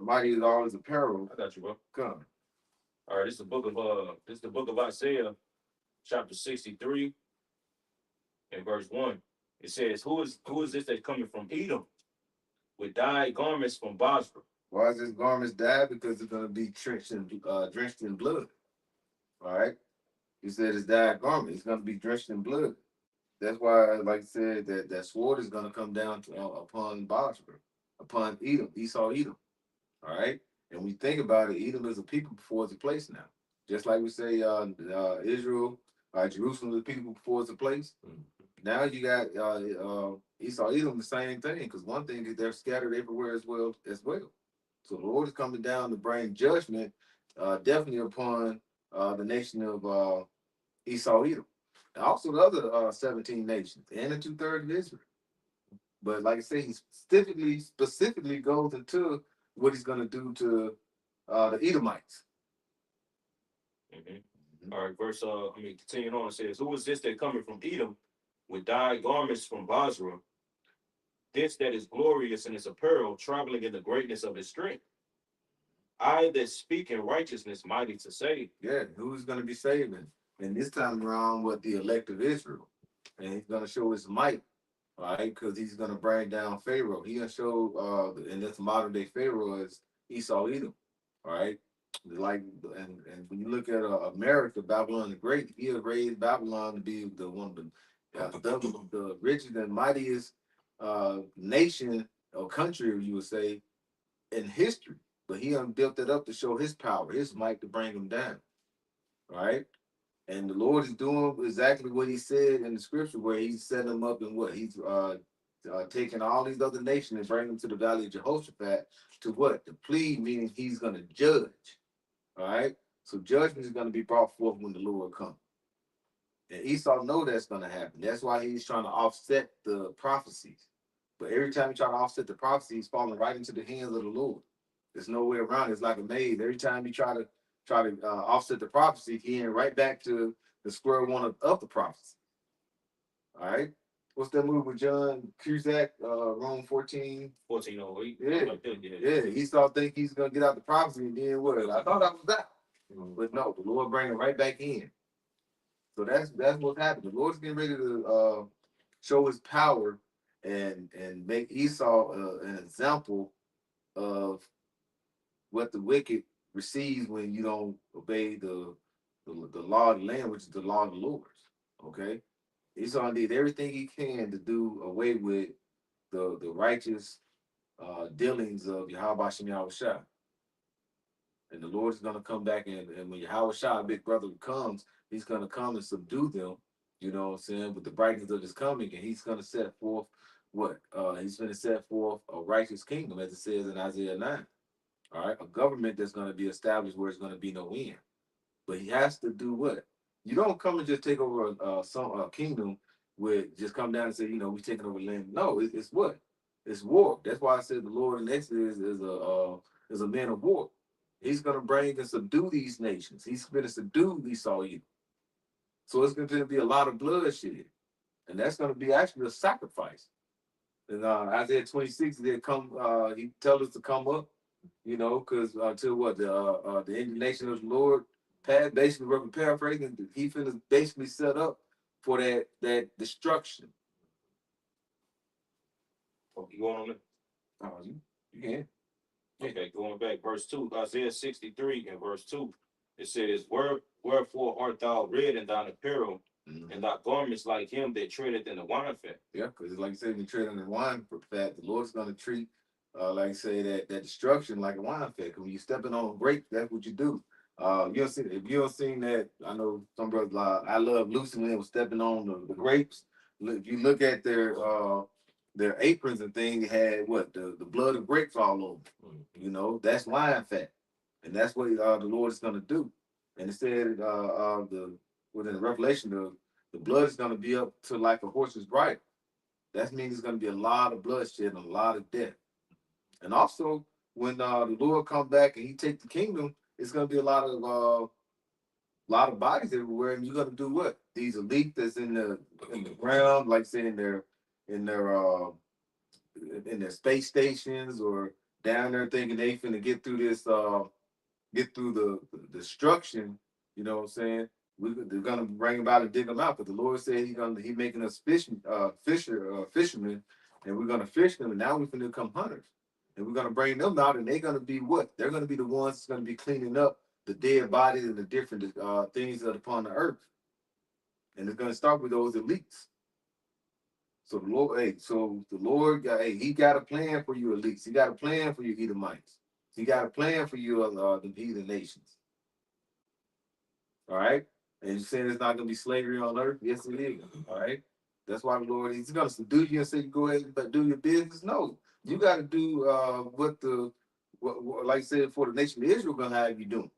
mighty is all his apparel. I got you, bro. Come. All right, this is the book of Isaiah, chapter 63, and verse 1. It says, Who is this that's coming from Edom with dyed garments from Basra? Why is this garments dyed? Because it's gonna be drenched in blood. All right. He said it's dyed garment. It's gonna be drenched in blood. That's why, like I said, that sword is gonna come down to upon Basra, upon Edom, Esau, Edom. All right. And when you think about it, Edom is a people before it's a place now. Just like we say Israel, Jerusalem is a people before it's a place. Now you got Esau, Edom, the same thing. Because one thing is they're scattered everywhere as well. So the Lord is coming down to bring judgment, definitely upon the nation of Esau, Edom, and also the other 17 nations and the 2/3 of Israel. But like I say, he specifically goes into what he's going to do to the Edomites. All right, continuing on, it says, who is this that coming from Edom with dyed garments from Basra? This that is glorious in his apparel, traveling in the greatness of his strength. I that speak in righteousness, mighty to save. Yeah, who's going to be saving? And this time around, with the elect of Israel. And he's going to show his might, right? Because he's going to bring down Pharaoh. He's going to show, and this modern day Pharaoh is Esau, Edom, right? Like, and when you look at America, Babylon the Great, he had raised Babylon to be the one of the richest and mightiest nation or country, you would say, in history. But he built it up to show his power, his might to bring him down, right? And the Lord is doing exactly what he said in the scripture, where he's setting them up and what he's taking all these other nations and bringing them to the valley of Jehoshaphat to what? To plead, meaning he's going to judge. All right. So judgment is going to be brought forth when the Lord comes. And Esau know that's going to happen. That's why he's trying to offset the prophecies. But every time he try to offset the prophecy, he's falling right into the hands of the Lord. There's no way around it. It's like a maze. Every time he try to offset the prophecy, he ain't right back to the square one of the prophecy. All right. What's that movie with John Cusack, Rome 14? 1408. Yeah. Like that, yeah. Yeah. Esau think he's going to get out the prophecy, and then what? I thought I was that. But no, the Lord bring him right back in. So that's what's happening. The Lord's getting ready to show his power and make Esau an example of what the wicked receives when you don't obey the law of the land, which is the law of the Lord. Okay, Esau did everything he can to do away with the righteous dealings of Yahweh Shem Yahushua. And the Lord is going to come back, and when Yahushua, big brother, comes, he's going to come and subdue them, you know what I'm saying, with the brightness of his coming, and he's going to set forth what? He's going to set forth a righteous kingdom, as it says in Isaiah 9. All right, a government that's going to be established where it's going to be no end. But he has to do what? You don't come and just take over some kingdom with just come down and say, we're taking over land. No, it's what? It's war. That's why I said the Lord in Exodus is a man of war. He's going to bring and subdue these nations. He's going to subdue Esau. So it's going to be a lot of bloodshed. And that's going to be actually a sacrifice. And Isaiah 26, he tells us to come up, because until what? The indignation of the Lord, basically, we're paraphrasing, he finna basically set up for that destruction. Oh, you going on it? You can. Okay, going back, verse 2, Isaiah 63 and verse 2, it says, wherefore art thou red in thine apparel, and thy garments like him that treadeth in the wine fat? Yeah, because like you said, when you tread in the wine fat, the Lord's going to treat, like you say, that destruction like a wine fat. Because when you're stepping on grapes, that's what you do. If you don't seen that, I know some brothers, I love Lucy when they were stepping on the grapes. If you look at their aprons and things, had what? The blood of grapes all over. That's wine fat. And that's what the Lord is going to do. And it said within the Revelation, the blood is going to be up to like a horse's bridle. That means there's going to be a lot of bloodshed and a lot of death. And also, when the Lord comes back and he takes the kingdom, it's going to be a lot of bodies everywhere. And you're going to do what? These elite that's in the ground, like say in their space stations or down there thinking they finna get through this, get through the destruction. You know what I'm saying? They're gonna bring about and dig them out. But the Lord said He's making us fishermen, and we're gonna fish them. And now we're gonna become hunters, and we're gonna bring them out, and they're gonna be what? They're gonna be the ones that's gonna be cleaning up the dead bodies and the different things that are upon the earth. And it's gonna start with those elites. So the Lord, He got a plan for you elites. He got a plan for you Edomites. He got a plan for you, the heathen nations. All right? And you're saying it's not going to be slavery on earth? Yes, it is. All right? That's why the Lord, he's going to subdue you and say, go ahead and do your business. No, you got to do what, like I said, for the nation of Israel, going to have you doing.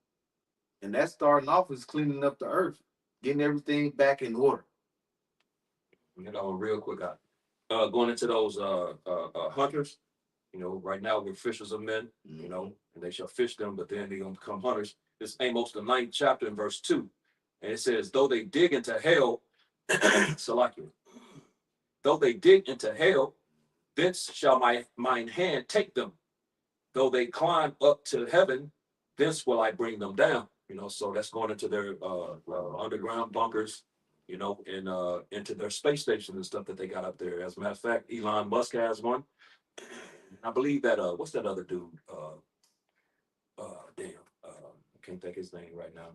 And that's starting off is cleaning up the earth, getting everything back in order. You know, real quick, going into those hunters. You know, right now we're fishers of men, you know, and they shall fish them, but then they're going to become hunters. It's Amos, the 9th chapter, and verse 2. And it says, though they dig into hell, Salakia, though they dig into hell, thence shall mine hand take them. Though they climb up to heaven, thence will I bring them down. You know, so that's going into their underground bunkers, you know, and into their space station and stuff that they got up there. As a matter of fact, Elon Musk has one. I believe that what's that other dude? Damn, I can't think his name right now.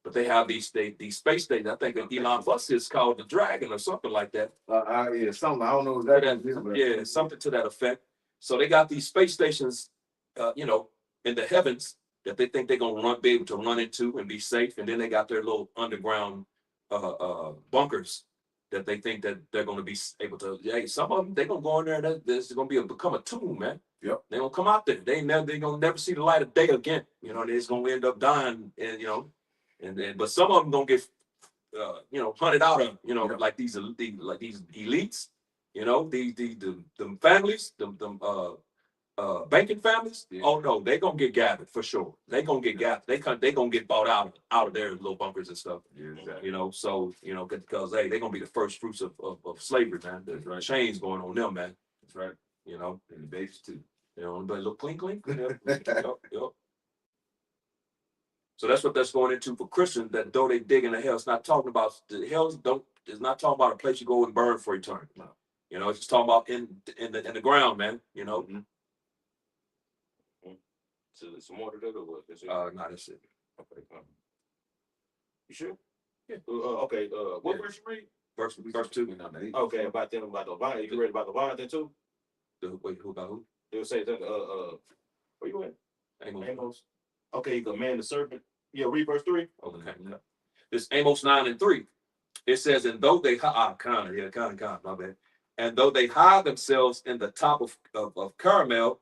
But they have these space stations. I think that Elon Musk is called the Dragon or something like that. Yeah, something. I don't know what that is. Yeah, something to that effect. So they got these space stations, you know, in the heavens that they think they're gonna be able to run into and be safe. And then they got their little underground bunkers that they think that they're going to be able to. Yeah, some of them they're gonna go in there and this is gonna become a tomb, man. Yep. They're gonna come out there. They're gonna never see the light of day again. You know, they're just gonna end up dying, and you know, and then but some of them gonna get you know, hunted out of, you know, like these elites, you know, the families, banking families. Yeah. Oh no, they gonna get gathered for sure. They gonna get gathered. They gonna get bought out of their little bunkers and stuff. Yeah, exactly. You know, so you know, because hey, they gonna be the first fruits of slavery, man. There's right. Change going on them, man. That's right. You know, and the babes too. You know, but look clean. Yep. So that's what that's going into for Christians. That though they dig in the hell, it's not talking about the hell. It's not talking about a place you go and burn for eternity. No. You know, it's just talking about in the ground, man. You know. Mm-hmm. So there's some more to that or what? No, that's it. Okay. You sure? Yeah. Okay. What verse you read? Verse 2. Okay, about the Leviathan. You read about the Leviathan too? Wait, who about who? They'll say that. Where you at? Amos. Okay, you command the serpent. Yeah, read verse 3. Okay. Yeah. This Amos 9:3. It says, and though they my bad. And though they hide themselves in the top of Carmel,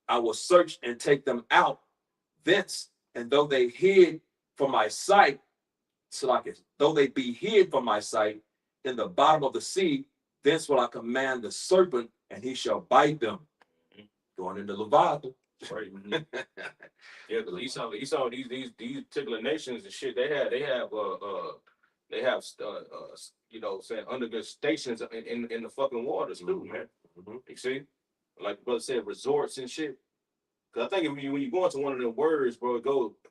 I will search and take them out thence. And though they hid from my sight, though they be hid from my sight in the bottom of the sea, thence will I command the serpent, and he shall bite them. Mm-hmm. Going into Leviathan. Right. Yeah, because Esau, these particular nations and shit, they have you know, saying underground stations in the fucking waters too, mm-hmm. Man. Mm-hmm. You see, like the brother said, resorts and shit. Because I think when you go into one of them words, bro,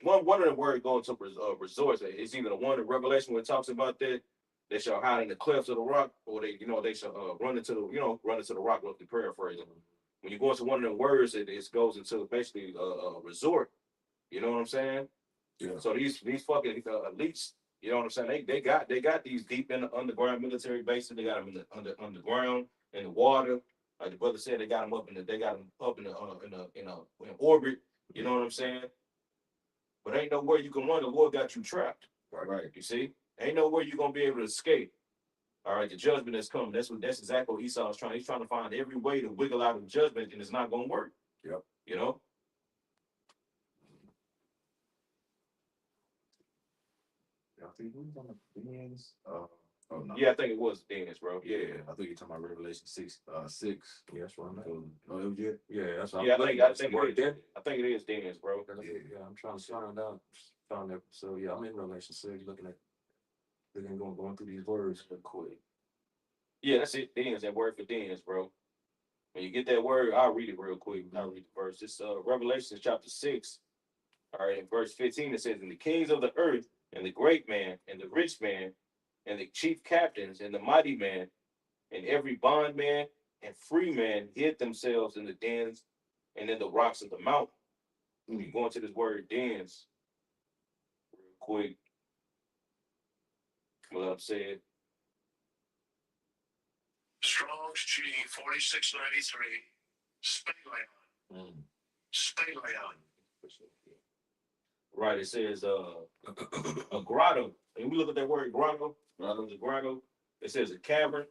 one of them words go into resorts. It's either the one in Revelation where it talks about that they shall hide in the clefts of the rock, or they shall run into the rock. With the paraphrasing. When you go into one of them words, it goes into basically a resort. You know what I'm saying? Yeah. So these fucking elites, you know what I'm saying? They got these deep in the underground military bases. They got them in the underground, in the water. Like the brother said, they got them up in orbit. You know what I'm saying? But ain't nowhere you can run. The Lord got you trapped. Right. You see? Ain't nowhere you're gonna be able to escape. All right, the judgment is coming. That's exactly what Esau is trying. He's trying to find every way to wiggle out of the judgment, and it's not gonna work. Yep. You know. I think we was on the Daniels. Oh no. Yeah, I think it was Daniels, bro. Yeah, I think you're talking about Revelation 6. Yeah, that's what I'm at. Oh, it was good. Yeah, that's what I think it is Daniels, bro. Yeah, I'm trying to find out. Found that. So yeah, I'm in Revelation 6, going through these words real quick. Yeah, that's it. Daniels, that word for Daniels, bro. When you get that word, I'll read it real quick. I'll read the verse. It's Revelation chapter 6. All right, in verse 15, it says, and the kings of the earth, and the great man, and the rich man, and the chief captains, and the mighty man, and every bondman and free man hid themselves in the dens and in the rocks of the mountain. When you go into this word dens, real quick, what I'm saying. Strong's G 4693, Spayland. Right, it says a grotto. And we look at that word grotto. Grotto's a grotto. It says a cavern.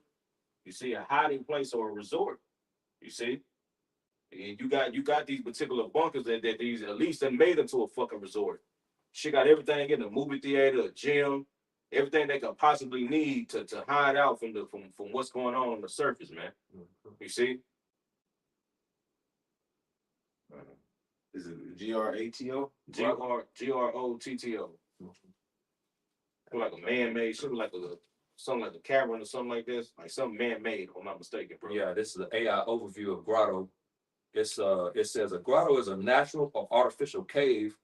You see, a hiding place or a resort. You see, and you got these particular bunkers that these at least they made them to a fucking resort. She got everything in a movie theater, a gym, everything they could possibly need to hide out from what's going on the surface, man. You see? Is it GRATO? GROTTO. Like a man-made, sort of like something like a cavern or something like this, like something man-made, if I'm not mistaken, bro. Yeah, this is the AI overview of grotto. It says a grotto is a natural or artificial cave,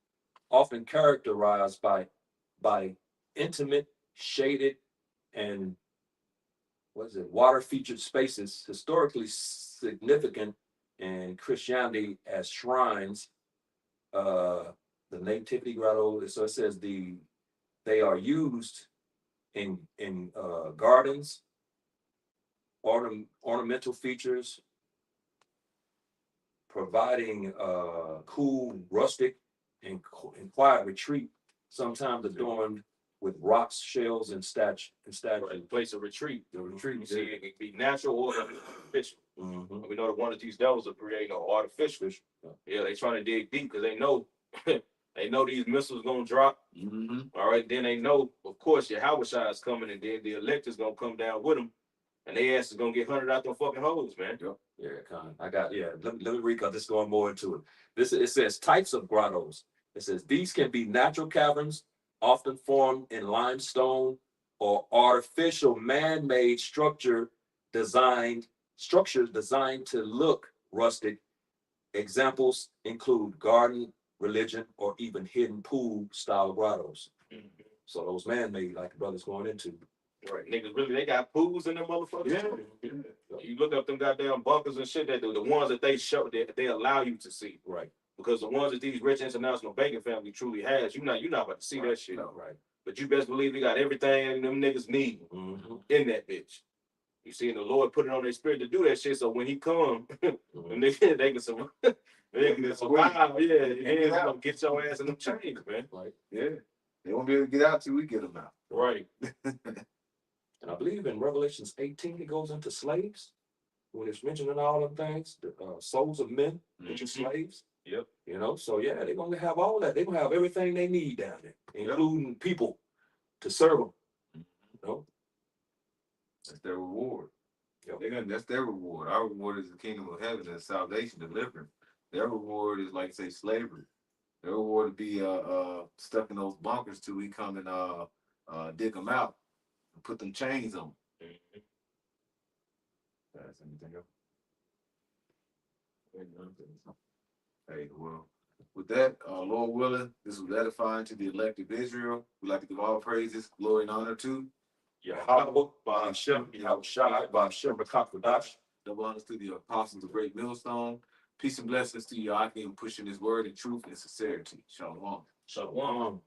often characterized by intimate, shaded, and water-featured spaces, historically significant in Christianity as shrines. The nativity grotto. So it says they are used in gardens, ornamental features, providing cool, rustic, and quiet retreat, sometimes adorned with rocks, shells, and statue. Right, place of retreat. The retreat, You see, it can be natural or artificial. Mm-hmm. We know that one of these devils are creating an artificial. Yeah, they trying to dig deep because they know they know these missiles gonna drop. All right, then they know, of course, your Hawashai is coming, and then the elect is gonna come down with them, and they ass is gonna get hunted out them fucking holes, man. Yep. Yeah, kind of. Let me read, because this is going more into it. It says types of grottos. It says these can be natural caverns, often formed in limestone, or artificial man-made structures designed to look rustic. Examples include garden, religion, or even hidden pool style grottos. So those man-made, like the brother's going into. Right, niggas really, they got pools in them motherfuckers. Yeah. You look up them goddamn bunkers and shit, that the ones that they show, that they allow you to see. Right. Because the ones that these rich international banking family truly has, you're not about to see that shit. No, right. But you best believe they got everything them niggas need in that bitch. You see, and the Lord put it on their spirit to do that shit, so when he come, them niggas, they can survive. They can survive, yeah. They gonna get your ass in them chains, man. Right. Yeah. They won't be able to get out till we get them out. Right. And I believe in Revelations 18, it goes into slaves. When it's mentioning all them things, the souls of men, which are slaves. Yep. You know, so yeah, they're gonna have all that. They're gonna have everything they need down there, including people to serve them. You know? That's their reward. Yep. That's their reward. Our reward is the kingdom of heaven and salvation, deliverance. Their reward is, like, say, slavery. Their reward would be stuck in those bunkers till we come and dig them out and put them chains on. That's anything else? Hey, well, with that, Lord willing, this was edifying to the elect of Israel. We'd like to give all praises, glory, and honor to Yahweh, Ba'ashem, Yahushai, Ba'ashem, B'Kakadash. double honors to the apostles of Great Millstone. Peace and blessings to you, Akim, pushing his word in truth and sincerity. Shalom. Shalom.